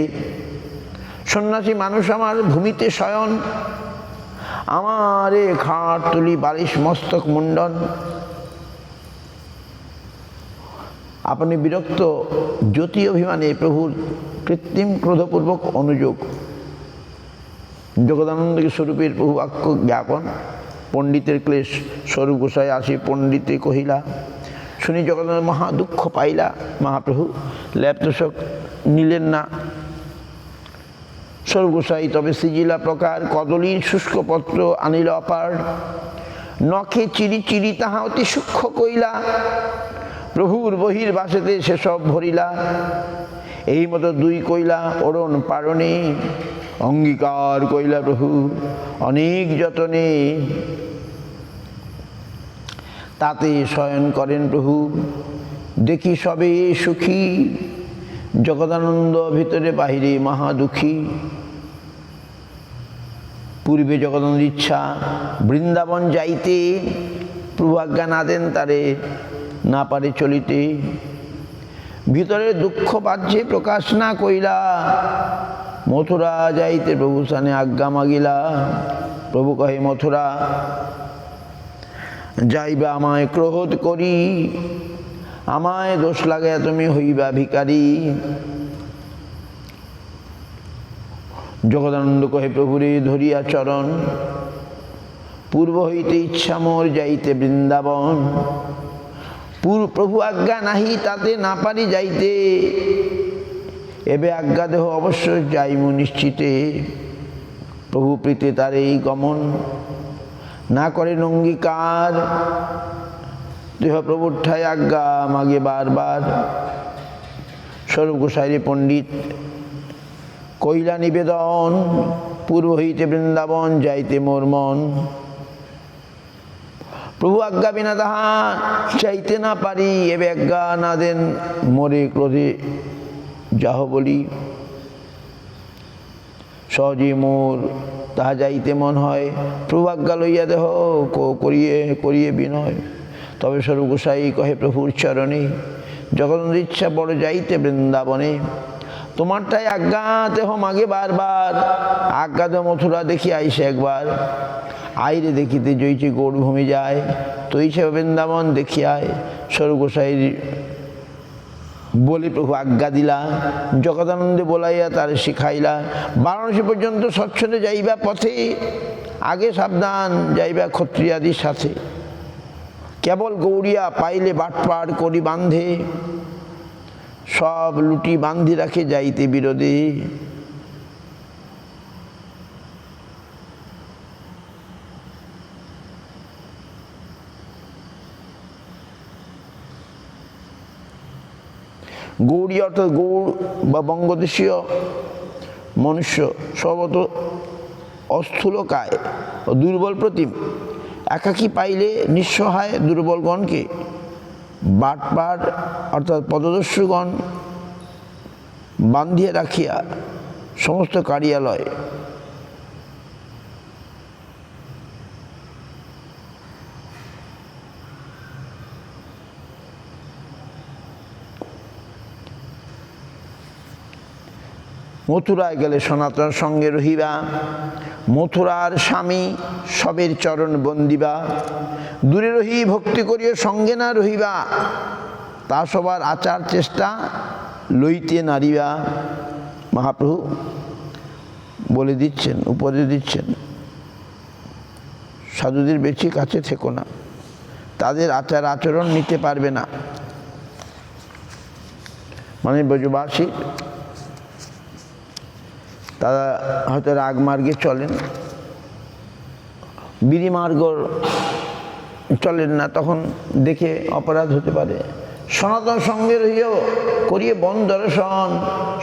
সন্ন্যাসী মানুষ আমার ভূমিতে শয়ন, আমারে খাট তুলি বালিশ মস্তক মুন্ডন। আপনি বিরক্ত জ্যোতি অভিমানে প্রভুর কৃত্রিম ক্রোধপূর্বক অনুযোগ। জগদানন্দকে স্বরূপের প্রভু বাক্য জ্ঞাপন, পণ্ডিতের ক্লেশ। স্বরূপ গোসাই আসি পণ্ডিতে কহিলা, শুনি জগদানন্দ মহা দুঃখ পাইলা। মহাপ্রভু ল্যাপতোষক নিলেন না। স্বরূপ গোসাই তবে সিজিলা প্রকার, কদলীর শুষ্ক পত্র আনিল অপার। নখে চিরি চিরি তাহা অতি সূক্ষ্ম কইলা, প্রভুর বহির বাসেতে সেসব ভরিলা। এই মতো দুই কইলা অরণ পারণে, অঙ্গীকার কইলা প্রভু অনেক যতনে। তাতে শয়ন করেন প্রভু দেখি সবে সুখী, জগদানন্দ ভিতরে বাহিরে মহা দুঃখী। পূর্বে জগদানন্দ ইচ্ছা বৃন্দাবন যাইতে, প্রভু আজ্ঞা না দেন তারে না পারে চলিতে। ভিতরে দুঃখ বাহ্যে প্রকাশ না কইলা, মথুরা যাইতে প্রভু সানে আজ্ঞা মাগিলা। প্রভু কহে মথুরা যাইবা আমায় ক্রোধ করি, আমায় দোষ লাগে তুমি হইবা ভিকারি। জগদানন্দ কহে প্রভুরে ধরিয়া চরণ, পূর্ব হইতে ইচ্ছা মোর যাইতে বৃন্দাবন। প্রভু আজ্ঞা নাহি তাতে না পারি যাইতে, এবে আজ্ঞা দেহ অবশ্য যাইমু নিশ্চিতে। প্রভু প্রীতে তার এই গমন না করেন অঙ্গীকার, দেহ প্রভুর ঠায় আজ্ঞা মাগে বারবার। স্বরূপ গোসাইরে পণ্ডিত কইলা নিবেদন, পূর্ব হইতে বৃন্দাবন যাইতে মোর মন। প্রভু আজ্ঞা বিনা তাহা চাইতে না পারি, এবে আজ্ঞা না দেন মোরে ক্রোধে যাহ বলি। সহজে মোর তাহা যাইতে মন হয়, প্রভু আজ্ঞা লইয়া দেহ করিয়ে করিয়ে বিনয়। তবে স্বরূপ গোসাই কহে প্রভুর চরণে, জগদন্দ ইচ্ছা বড় যাইতে বৃন্দাবনে। তোমারটাই আজ্ঞা দেহ মাগে বারবার, আজ্ঞা দেহ মথুরা দেখি আইসে একবার। আইরে দেখিতে জয়ছে গৌড় ভূমি যায়, তৈছে বৃন্দাবন দেখিয়ায়। স্বরূপ গোসাই বলে প্রভু আজ্ঞা দিলা, জগদানন্দে বলাইয়া তার শিখাইলা। বারাণসী পর্যন্ত স্বচ্ছন্দে যাইবা পথে, আগে সাবধান যাইবা ক্ষত্রিয়াদির সাথে। কেবল গৌরিয়া পাইলে বাটপার করি বান্ধে, সব লুটি বান্ধি রাখে যাইতে বিরোধে। গৌরী অর্থাৎ গৌড় বা বঙ্গদেশীয় মনুষ্য স্বভাবত অস্থূলকায় ও দুর্বল প্রতিম। একাকী পাইলে নিঃসহায় দুর্বলগণকে বাটপার অর্থাৎ পদদস্যুগণ বান্ধিয়া রাখিয়া সমস্ত কার্যালয় মথুরায় গেলে সনাতন সঙ্গে রহিবা, মথুরার স্বামী সবের চরণ বন্দিবা। দূরে রহি ভক্তি করিয়া সঙ্গে না রহিবা, তা সবার আচার চেষ্টা লইতে নারিবা। মহাপ্রভু বলে দিচ্ছেন, উপদেশ দিচ্ছেন, সাধুদের বেশি কাছে থেকো না, তাদের আচার আচরণ নিতে পারবে না। মানে ব্রজবাসী তারা হয়তো রাগমার্গে চলেন, বিড়িমার্গ চলেন না, তখন দেখে অপরাধ হতে পারে। সনাতন সঙ্গে রহিও করিয়ে বন দর্শন,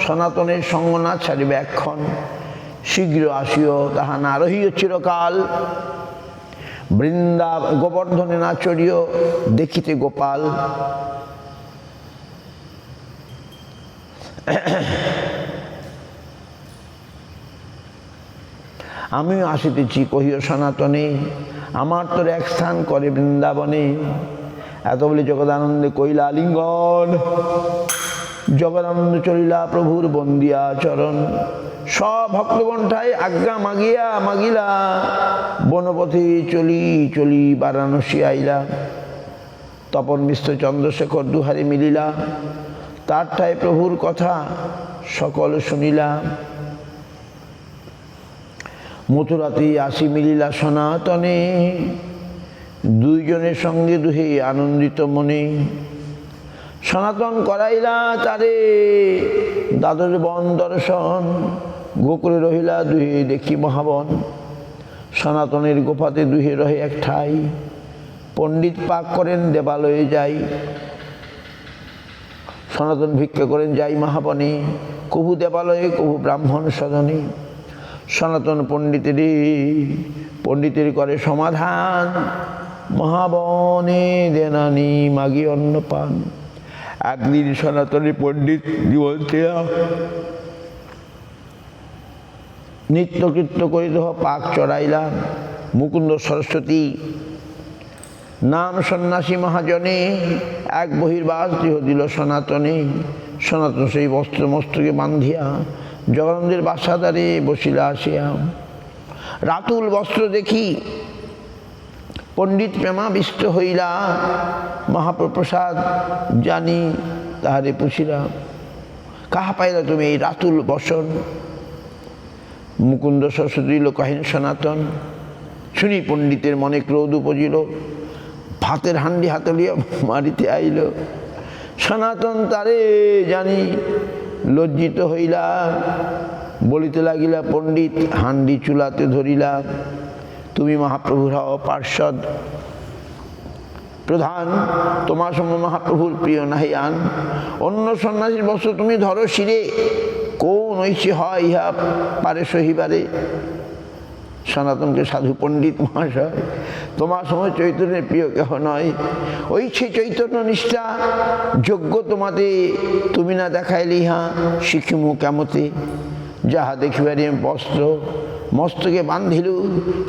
সনাতনের সঙ্গ না ছাড়িবে এক্ষণ, শীঘ্র আসিও তাহা না রহিও চিরকাল। বৃন্দা গোবর্ধনে না চড়িও দেখিতে গোপাল, আমিও আসিতেছি কহিও সনাতনে, আমার তোর এক স্থান করে বৃন্দাবনে। এত বলে জগদানন্দে কইলা আলিঙ্গন, জগদানন্দ চলিলা প্রভুর বন্দিয়া চরণ। সব ভক্তগণঠায় আজ্ঞা মাগিয়া মাগিলা, বনপথে চলি চলি বারাণসী আইলা। তপন মিশ্র চন্দ্রশেখর দুহারে মিলিলা, তার ঠায় প্রভুর কথা সকল শুনিলা। মথুরাতে আসি মিলিলা সনাতনে, দুইজনের সঙ্গে দুহে আনন্দিত মনে। সনাতন করাইলা তারে দ্বাদশ বন দর্শন, গোকুলে রহিলা দুহে দেখি মহাবন। সনাতনের গোপাতে দুহে রহে এক ঠাই, পণ্ডিত পাক করেন দেবালয়ে যাই। সনাতন ভিক্ষা করেন যাই মহাবনে, কভু দেবালয়ে কভু ব্রাহ্মণ সদনে। সনাতন পণ্ডিতের করে সমাধান, মহাবনে দেনানি মাগি অন্ন পান। একদিন সনাতনী পণ্ডিত বলতে নিত্যকৃত্য করিত পাক চড়াইলা। মুকুন্দ সরস্বতী নাম সন্ন্যাসী মহাজনে, এক বহির্বাস গৃহ দিল সনাতনে। সনাতন সেই বস্ত্র মস্তকে বান্ধিয়া, জগন্নাথের বাসাদারে বসিলা আসিয়া। রাতুল বস্ত্র দেখি পণ্ডিত প্রেমাবিষ্ট হইলা, মহাপ্রসাদ জানি তাহারে পুছিলা। কাহা পাইলা তুমি এই রাতুল বসন? মুকুন্দ সরস্বতী কহেন সনাতন। শুনি পণ্ডিতের মনে ক্রোধ উপজিল, ভাতের হান্ডি হাতে লিয়া মারিতে আইল। সনাতন তারে জানি লজ্জিত হইলা, বলিতে লাগিলা পণ্ডিত হান্ডি চুলাতে ধরিলা। তুমি মহাপ্রভুর হও পার্ষদ প্রধান, তোমার সম মহাপ্রভুর প্রিয় নাহি আন। অন্য সন্ন্যাসীর বস্ত্র তুমি ধরো শিরে, কোন ঐশী হয় ইহা পারে সহিবারে। সনাতনকে সাধু পণ্ডিত মহাশয়, তোমার সময় চৈতন্যের প্রিয় কেহ নয়। ঐশী চৈতন্য নিষ্ঠা যোগ্য তোমাতে, তুমি না দেখাইলে ইহা শিখিমু কেমতে। যাহা দেখিবারে বস্ত্র মস্তকে বান্ধিলু,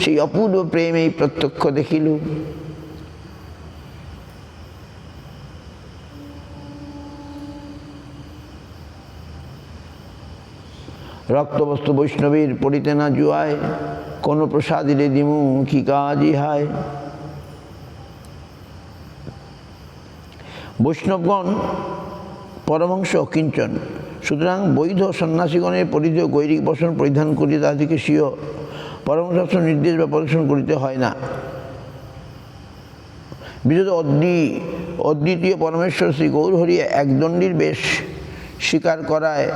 সেই অপূর্ব প্রেম এই প্রত্যক্ষ দেখিলু। রক্তবস্ত্র বৈষ্ণবীর পড়িতে না জুয়ায়, কোন প্রসাদিলে দিমু কি কাজ ইহায়। বৈষ্ণবগণ পরমহংস অকিঞ্চন, সুতরাং বৈধ সন্ন্যাসীগণের পরিধেয় গৈরিক বসন পরিধান করিতে তাদেরকে স্বীয় পরমশাস্ত্র নির্দেশ বা প্রদর্শন করিতে হয় না। বিশেষত অদ্বিতীয় পরমেশ্বর শ্রী গৌরহরি একদণ্ডীর বেশ স্বীকার করায়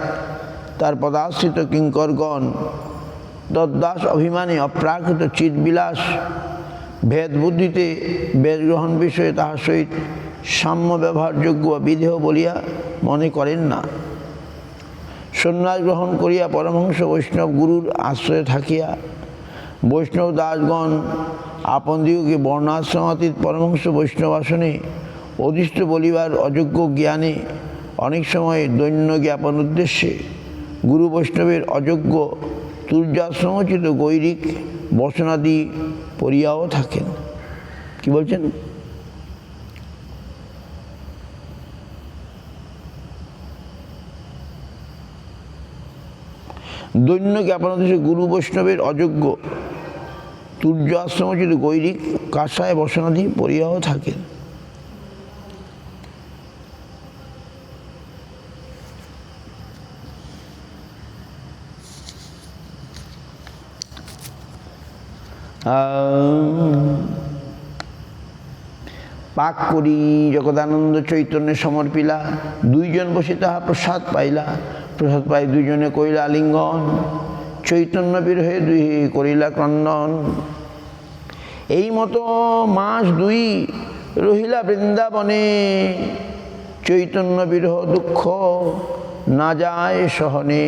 তার পদাশ্রিত কিঙ্করগণ তদ্দাস অভিমানে অপ্রাকৃত চিৎবিলাস ভেদ বুদ্ধিতে বেদ গ্রহণ বিষয়ে তাহার সহিত সাম্য ব্যবহারযোগ্য বা বিধেয় বলিয়া মনে করেন না। সন্ন্যাস গ্রহণ করিয়া পরমহংস বৈষ্ণব গুরুর আশ্রয়ে থাকিয়া বৈষ্ণব দাসগণ আপন দিগকে বর্ণাশ্রমাতীত পরমহংস বৈষ্ণব আসনে অধিষ্ঠ বলিবার অযোগ্য জ্ঞানে অনেক সময় দৈন্য জ্ঞাপন উদ্দেশ্যে গুরু বৈষ্ণবের অযোগ্য তুর্যাশ্রমোচিত গৈরিক বসনাদি পড়িয়াও থাকেন। কি বলছেন? দৈন্য জ্ঞাপন উদ্দেশ্যে গুরু বৈষ্ণবের অযোগ্য তুর্য আশ্রমোচিত গৈরিক কাষায় বসনাদি পড়িয়াও থাকেন। পাক করি জগদানন্দ চৈতন্যে সমর্পিলা, দুইজন বসে তাহা প্রসাদ পাইলা। প্রসাদ পাই দুইজনে কইলা আলিঙ্গন, চৈতন্য বিরহে দুই করিলা ক্রন্দন। এই মতো মাস দুই রহিলা বৃন্দাবনে, চৈতন্য বিরহ দুঃখ না যায় সহনে।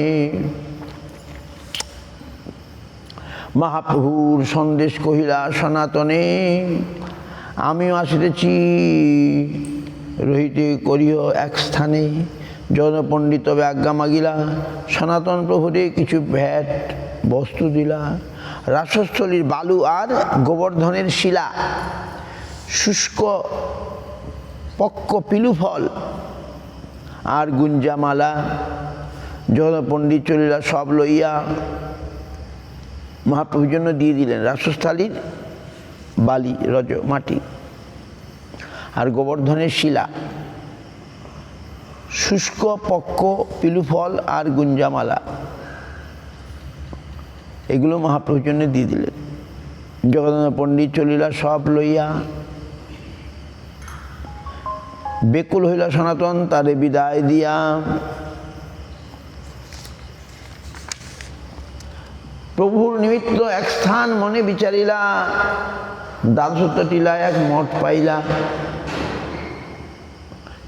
মহাপ্রভুর সন্দেশ কহিলা সনাতনে, আমিও আসিতেছি রহিতে করিও এক স্থানে। জনপণ্ডিত আজ্ঞা মাগিলা, সনাতন প্রভুরে কিছু ভ্যাট বস্তু দিলা। রাসস্থলীর বালু আর গোবর্ধনের শিলা, শুষ্ক পক্ক পিলু ফল আর গুঞ্জামালা। জনপণ্ডিত চলিলা সব লইয়া, মহাপ্রভুর জন্য দিয়ে দিলেন রাসস্থলীর বালি রজ মাটি আর গোবর্ধনের শিলা, শুষ্ক পক্ক পিলুফল আর গুঞ্জামালা, এগুলো মহাপ্রভুর জন্য দিয়ে দিলেন। জগন্নাথ পণ্ডিত চলিলা সব লইয়া, বেকুল হইলা সনাতন তারে বিদায় দিয়া। প্রভুর নিমিত্ত এক স্থান মনে বিচারিলা, দ্বাদশোত্তর টিলায় এক মঠ পাইলা।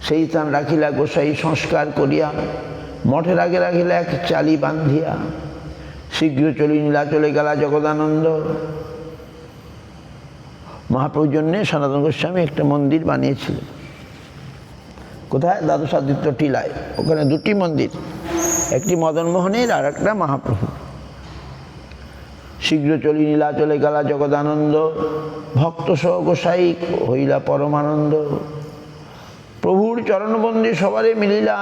সেই স্থান রাখিলা গোসাই সংস্কার করিয়া, মঠের আগে রাখিলা এক চালি বান্ধিয়া। শীঘ্র চলি নীলাচলে গেলা জগদানন্দ। মহাপ্রভুর জন্যে সনাতন গোস্বামী একটা মন্দির বানিয়েছিলেন। কোথায়? দ্বাদশাদিত্য টিলায়। ওখানে দুটি মন্দির, একটি মদনমোহনের আর একটা মহাপ্রভু। শীঘ্র চলি নীলাচলে গেলা জগদানন্দ, ভক্ত সহ গোসাই হইলা পরমানন্দ। প্রভুর চরণবন্দী সবারে মিলিলা,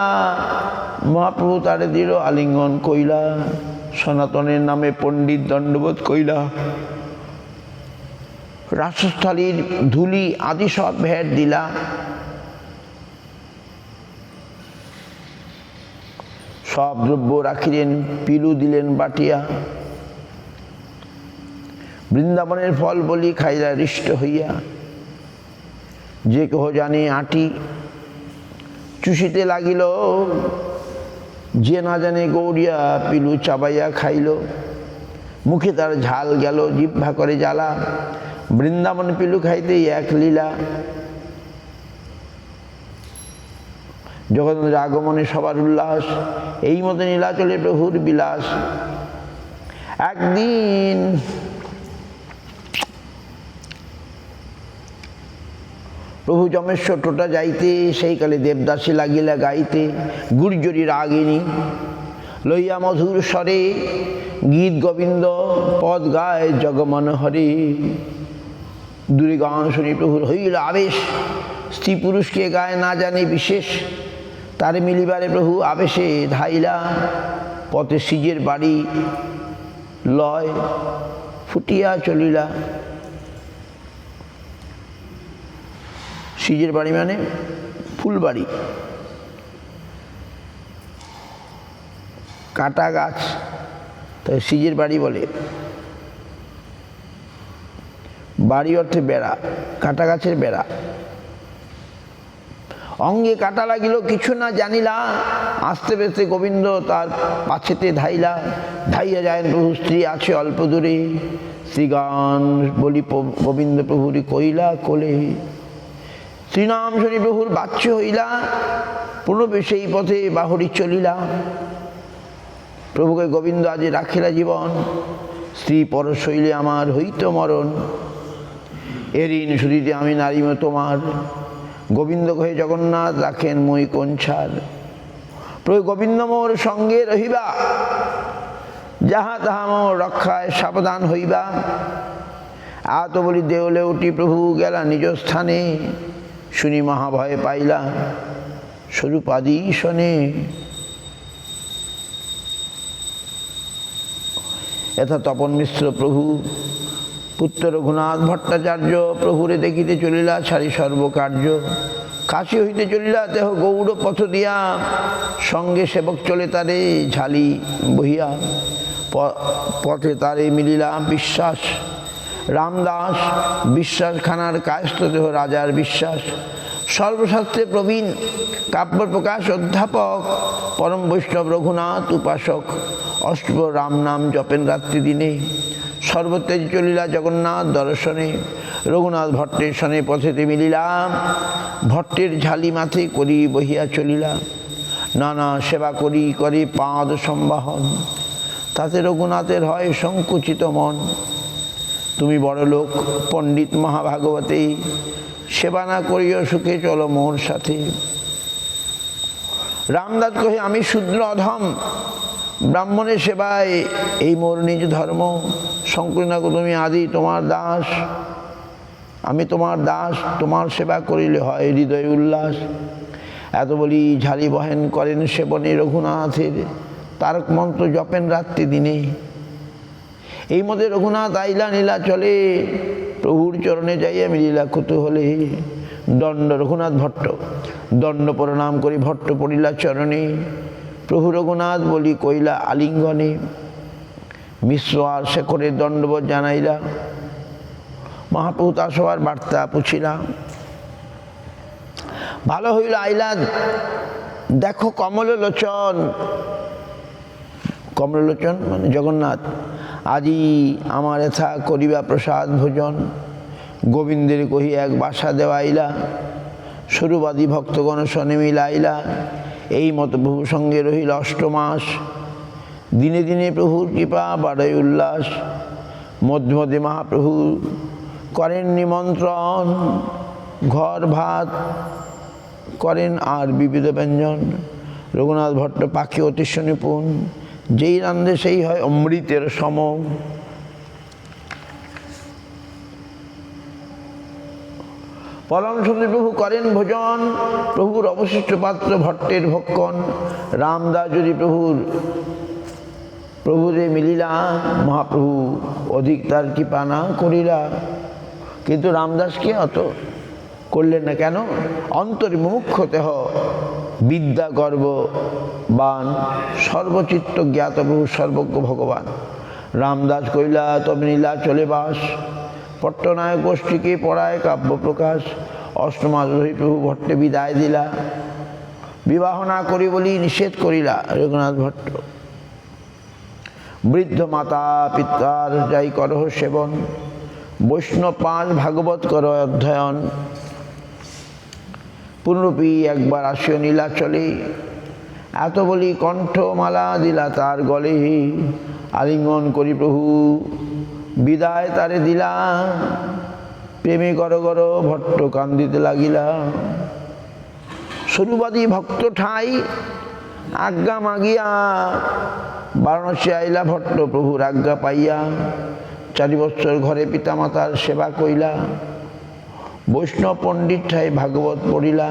মহাপ্রভু তারে দিল আলিঙ্গন কইলা। সনাতনের নামে পণ্ডিত দণ্ডবোধ কইলা। রাসস্থলীর ধুলি আদি সব ভেট দিলা। সব দ্রব্য রাখিলেন, পিলু দিলেন বাটিয়া। বৃন্দাবনের ফল বলি খাইলা হৃষ্ট হইয়া। যে কেহ জানে আটি চুষিতে লাগিল, যে না জানে গৌরিয়া পিলু চাবাইয়া খাইল। মুখে তার ঝাল গেল, জিহ্বা করে জ্বালা। বৃন্দাবন পিলু খাইতে এক লীলা। জগন্নাথের আগমনে সবার উল্লাস, এই মতো নীলাচলে প্রভুর বিলাস। একদিন প্রভু যমেশ্বর টোটা যাইতে, সেই কালে দেবদাসী লাগিলা গাইতে। গুর্জরি রাগিনী লইয়া মধুর স্বরে, গীত গোবিন্দ পদ গায় জগমন হরে। দূরে গান শুনি প্রভুর হইল আবেশ, স্ত্রী পুরুষকে গায় না জানে বিশেষ। তারে মিলিবারে প্রভু আবেশে ধাইলা, পথে সিজের বাড়ি লয় ফুটিয়া চলিলা। সিজের বাড়ি মানে ফুলবাড়ি, কাটা গাছ, তাই সিজের বাড়ি বলে। বাড়ি অর্থে বেড়া, কাটা গাছের বেড়া। অঙ্গে কাটা লাগিল কিছু না জানিলা, আস্তে বেস্তে গোবিন্দ তার পাছেতে ধাইলা। ধাইয়া যায় প্রভু স্ত্রী আছে অল্প দূরে, শ্রীগান বলি গোবিন্দ প্রভুরি কইলা কোলে। শ্রীনাম শুনি প্রভুর বাচ্য হইলা, পুনবে সেই পথে বাহরি চলিলা। প্রভুকে গোবিন্দ আজ রাখিলা জীবন, স্ত্রী পরশ হইলে আমার হইত মরণ। এরিন শুধিতে আমি নারীম তোমার, গোবিন্দ কহে জগন্নাথ রাখেন মই কঞ্ছার। প্রভু গোবিন্দ মোর সঙ্গে রহিবা, যাহা তাহা মোর রক্ষায় সাবধান হইবা। আত বলি দেওলে উঠি প্রভু গেলা নিজ স্থানে, শুনি মহাভয় পাইলা স্বরূপাদি শনে। যথা তপন মিশ্র প্রভু পুত্র রঘুনাথ ভট্টাচার্য, প্রভুরে দেখিতে চলিলা ছাড়ি সর্বকার্য। কাশী হইতে চলিলা দেহ গৌড় পথ দিয়া, সঙ্গে সেবক চলে তারে ঝালি বহিয়া। পথে তারে মিলিলা বিশ্বাস রামদাস, বিশ্বাস খানার কায়স্থ দেহ রাজার বিশ্বাস। সর্বশাস্ত্রে প্রবীণ, কাব্য প্রকাশ অধ্যাপক, পরম বৈষ্ণব রঘুনাথ উপাসক, অষ্টম রাম নাম জপেন রাত্রি দিনে, সর্বত্যাজি চলিলা জগন্নাথ দর্শনে, রঘুনাথ ভট্টের সনে পথেতে মিলিলাম, ভট্টের ঝালি মাথে করি বহিয়া চলিলা, নানা সেবা করি করে পাদ সম্বাহন, তাতে রঘুনাথের হয় সংকুচিত মন। তুমি বড় লোক পণ্ডিত মহাভাগবতে, সেবা না করিও সুখে চলো মোর সাথে। রামদাস কহে আমি শূদ্র অধম, ব্রাহ্মণের সেবায় এই মোর নিজ ধর্ম। শঙ্কর না গো তুমি আদি তোমার দাস, আমি তোমার দাস, তোমার সেবা করিলে হয় হৃদয় উল্লাস। এত বলি ঝালি বহেন করেন সেবনে রঘুনাথের, তারক মন্ত্র জপেন রাত্রি দিনে। এই মধ্যে রঘুনাথ আইলা নীলা চলে, প্রভুর চরণে যাইয়া মিলিলা কুতূহলে। দণ্ড রঘুনাথ ভট্ট, দণ্ড প্রণাম করি ভট্ট পড়িলা চরণে, প্রভু রঘুনাথ বলি কইলা আলিঙ্গনে। মিশ্র আর শেখরে দণ্ডবোধ জানাইলা, মহাপ্রভু তার সবার বার্তা পুছিলা। ভালো হইল আইলা দেখো কমললোচন, কমললোচন মানে জগন্নাথ, আজি আমার এথা করিবা প্রসাদ ভোজন। গোবিন্দের কহি এক বাসা দেওয়াইলা, স্বরূপাদি ভক্তগণ শনে মিলাইলা। এই মতো প্রভু সঙ্গে রহিল অষ্টমাস, দিনে দিনে প্রভুর কৃপা বাড়াই উল্লাস। মধ্যে মধ্যে মহাপ্রভু করেন নিমন্ত্রণ, ঘর ভাত করেন আর বিবিধ ব্যঞ্জন। রঘুনাথ ভট্ট পাখি অতিশ নিপুণ, যেই রান্ধে সেই হয় অমৃতের সম। পরম সুন্দর প্রভু করেন ভোজন, প্রভুর অবশিষ্ট পাত্র ভট্টের ভক্ষণ। রামদাস যদি প্রভুরে মিলিলা, মহাপ্রভু অধিক তার কৃপা না করিলা। কিন্তু রামদাসকে অত করলেন না কেন? অন্তর্মুখ দেহ বিদ্যা গর্ববান, সর্বচিত্ত জ্ঞাত প্রভু সর্বজ্ঞ ভগবান। রামদাস কইলা তবে নীলা চলে বাস, পট্টনায়ক গোষ্ঠীকে পড়ায় কাব্য প্রকাশ। অষ্টমাদরী প্রভু ভট্টে বিদায় দিলা, বিবাহ না করি বলি নিষেধ করিলা রঘুনাথ ভট্ট। বৃদ্ধ মাতা পিতার যাই করহ সেবন, বৈষ্ণব পাঁচ ভাগবত কর অধ্যয়ন। পুনরূপী একবার আসিও নীলাচলে, এত বলি কণ্ঠমালা দিলা তার গলে। আলিঙ্গন করি প্রভু বিদায় তারে দিলা, প্রেমে গর গর ভট্ট কান্দিতে লাগিলা। স্বরূপাদি ভক্ত ঠাই আজ্ঞা মাগিয়া, বারাণসী আইলা ভট্ট প্রভুর আজ্ঞা পাইয়া। 4 বৎসর ঘরে পিতামাতার সেবা কইলা, বৈষ্ণব পণ্ডিত ঠাই ভাগবত পড়িলা।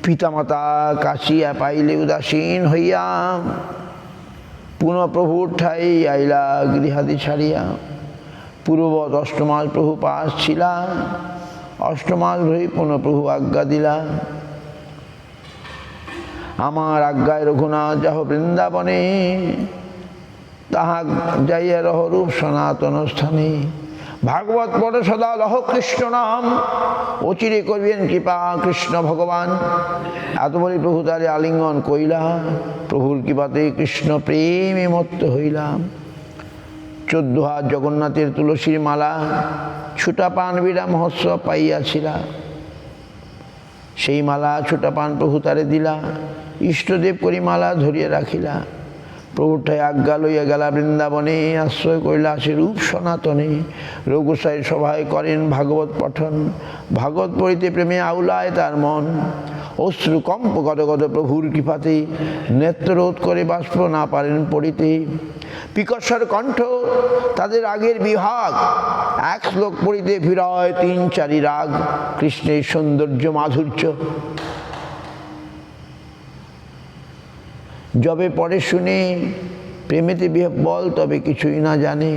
পিতামাতা কাশিয়া পাইলে উদাসীন হইয়া, পুনঃ প্রভুর ঠাই আইলা গৃহাদি ছাড়িয়া। পূর্ববৎ অষ্টমাস প্রভু পাশ ছিলা, অষ্টমাস রহি পুনঃ প্রভু আজ্ঞা দিলা। আমার আজ্ঞায় রঘুনাথ যাহ বৃন্দাবনে, তাহা যাইয়া রহরূপ সনাতন স্থানে। ভাগবত পড়ে সদা লহ কৃষ্ণ নাম, অচিরে করবেন কৃপা কৃষ্ণ ভগবান। এত বলি প্রভু তারে আলিঙ্গন কইলা, প্রভুর কৃপাতে কৃষ্ণ প্রেমে মত্ত হইলাম। 14 হাত জগন্নাথের তুলসীর মালা, ছুটা পান বিড়া মহোৎসব পাইয়াছিলা। সেই মালা ছুটা পান প্রভু তারে দিলা, ইষ্টদেব করি মালা ধরিয়া রাখিলা। প্রভুঠায় আজ্ঞা লইয়া গেলা বৃন্দাবনে, আশ্রয় করিলা সে রূপ সনাতনে। রঘুসাই সভায় করেন ভাগবত পঠন, ভাগবত পড়িতে প্রেমে আউলায় তার মন। অশ্রু কম্প গদগদ প্রভুর কৃপাতে, নেত্ররোধ করে বাষ্প না পারেন পড়িতে। পিকস্বর কণ্ঠ তাদের রাগের বিভাগ, এক শ্লোক পড়িতে ফিরয় 3-4 রাগ। কৃষ্ণের সৌন্দর্য মাধুর্য যবে পড়ে শুনে, প্রেমেতে বিহ্বল তবে কিছুই না জানে।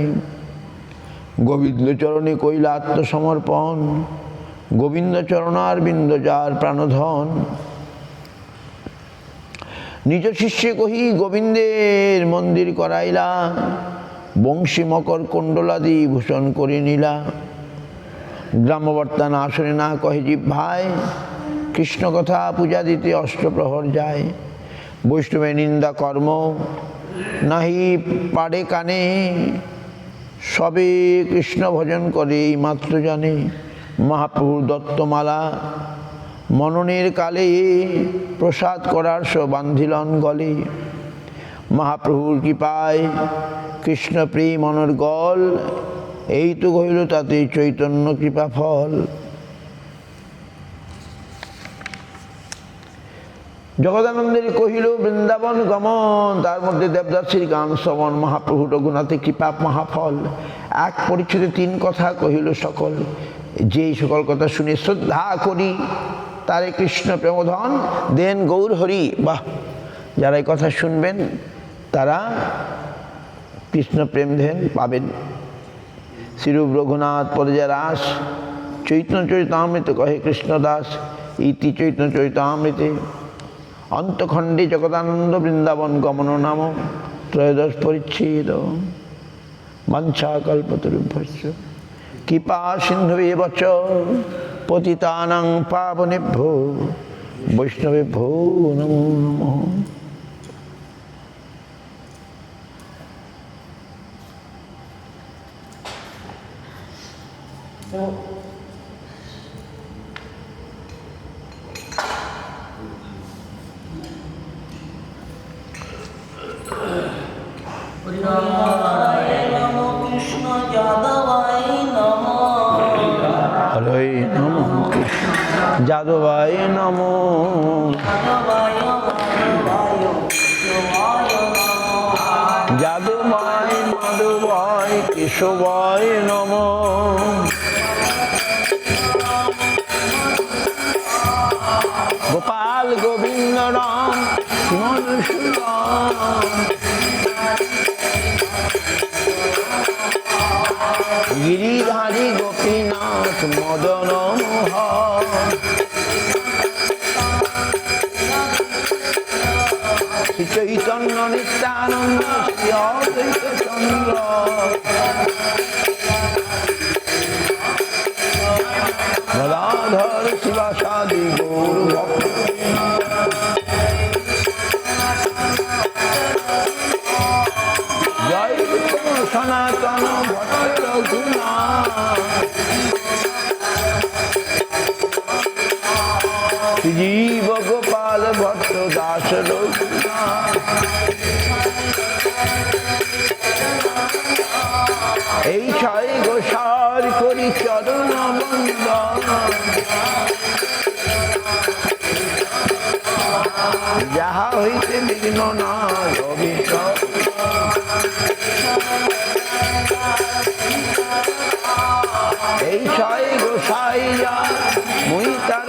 গোবিন্দ চরণে কইলা আত্মসমর্পণ, গোবিন্দ চরণার বিন্দ যার প্রাণধন। নিজ শিষ্যে কহি গোবিন্দের মন্দির করাইলা, বংশী মকর কুণ্ডলাদি ভূষণ করে নিলা। গ্রামবর্তা না শুনে না কহে জীব ভাই, কৃষ্ণ কথা পূজা দিতে অষ্টপ্রহর যায়। বৈষ্ণবের নিন্দা কর্ম নাহি পাড়ে কানে, সবে কৃষ্ণ ভজন করে এই মাত্র জানে। মহাপ্রভুর দত্তমালা মননের কালে, প্রসাদ করার সব বান্ধিলন গলে। মহাপ্রভুর কৃপায় কৃষ্ণ প্রেম অনর্গল, এই তো হইল তাতে চৈতন্য কৃপা ফল। জগদানন্দের কহিল বৃন্দাবন গমন, তার মধ্যে দেবদাসীর গান শ্রবণ, মহাপ্রভু রঘুনাথে কৃপা মহাফল। এক পরিচ্ছেদে 3 কথা কহিল সকল, যেই সকল কথা শুনে শ্রদ্ধা করি, তারে কৃষ্ণ প্রেমধন দেন গৌর হরি। বাহ, যারা এই কথা শুনবেন তারা কৃষ্ণ প্রেম দেন পাবেন। শ্রীরূপ রঘুনাথ পদে রাস, চৈতন্য চরিতামৃতে কহে কৃষ্ণদাস। ইতি চৈতন্য চরিতামৃতে অন্তখণ্ডে জগদানন্দ বৃন্দাবন গমন নাম 13 পরিচ্ছেদ। বাঞ্ছা কল্পতরুভ্যশ্চ কৃপা সিন্ধুভ্যেব চ পতিতানাং পাবনেভ্যো বৈষ্ণবেভ্যো নমো নমঃ। হরে নমঃ কৃষ্ণ যাদবায় নমো, যাদবায় মাধবায় কেশবায় নমো। গোপাল গোবিন্দ রাম মধুসূদন, গিরিধারী গোপীনাথ মদন মোহন। শ্রী চৈতন্য নিত্যানন্দ শ্রী অদ্বৈত চন্দ্র, গদাধর শিবাসাদি গৌর ভক্ত। জয় সনাতন ভট্ট রঘুনাথ, জীব গোপাল ভট্ট দাস রঘুনাথ। এই 6 গোসার করি চরণ বন্দন, যাহা হইতে বিঘ্ন না রবি। এই 6 গোসাই যা মুই তার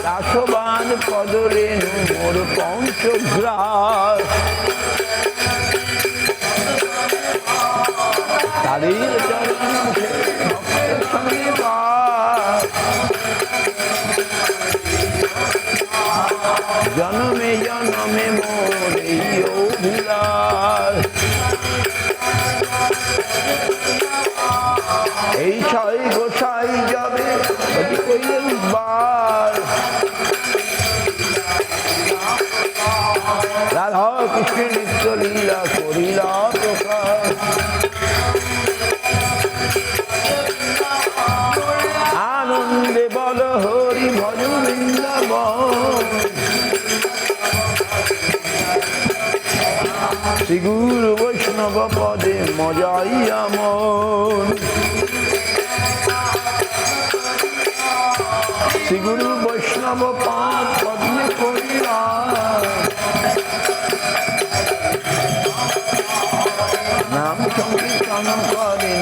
দাসবান পদরেণু মোর পঞ্চগ্রাস। তাদের চরণ ভক্তের সঙ্গে বাস, জনমে জনমে মোর এই অভিলাষ। এই 6 গোসাই যাবে কইলেন বার, রাধা কৃষ্ণ নিত্য লীলা করিলা প্রকাশ। আনন্দে বল হরি ভজ বৃন্দাবন, শ্রী গুরু বৈষ্ণব পদে মজাইয়া মন। শ্রী গুরু বৈষ্ণব পাদ পদ্মে করিয়া, নাম সংকীর্তন করে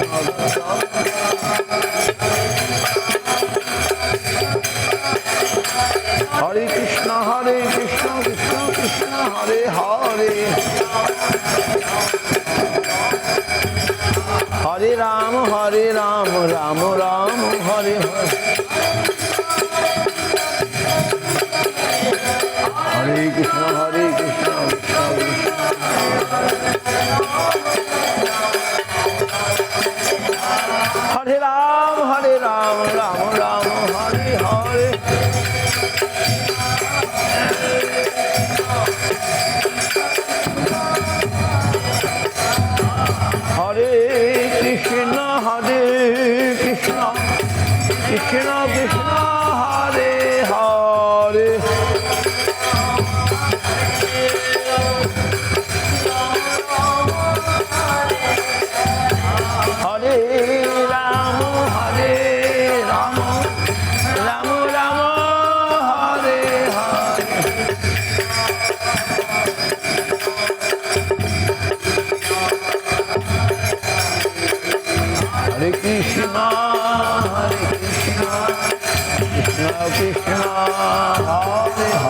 হরে কৃষ্ণ কৃষ্ণ কৃষ্ণ হরে হরে, হরে রাম রাম রাম হরে হরে। হরে Krishna Krishna Krishna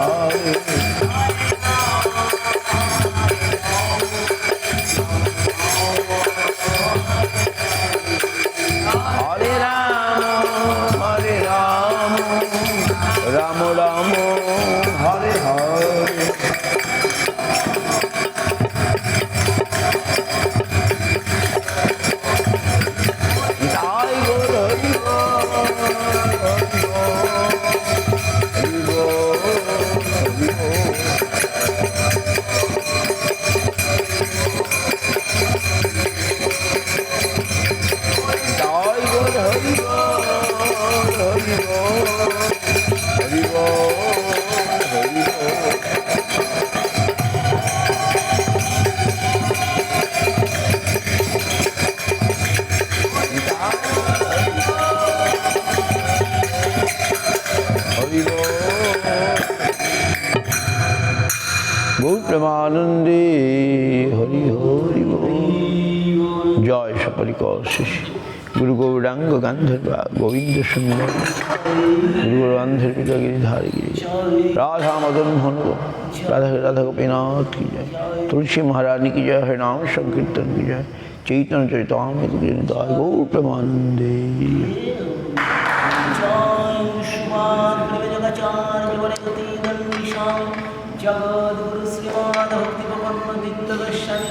Hare Hare Rama Rama Rama Hare Hare Jai Guru Hari Bol Hari Bol Jai Guru Hari Bol Hari Bol Hari Bol Hari Bol Gour প্রেমানন্দে হরি হরি বল। জয় সপরিকর শিশি গুরু গৌরাঙ্গ গান্ধর্বা গোবিন্দ সুন্দর গুরু গৌরাঙ্গের পিতা গিরিধারী গিরি রাধা মদন মোহন রাধা রাধা গোপীনাথ की जय तुलसी महारानी की जय हरे नाम संकीर्तन की जय चैतन्य चरितामृत की जय गौर प्रेमानंदे जगद्गुरु श्रीमाद भक्ति प्रपन्न दिव्य दर्शन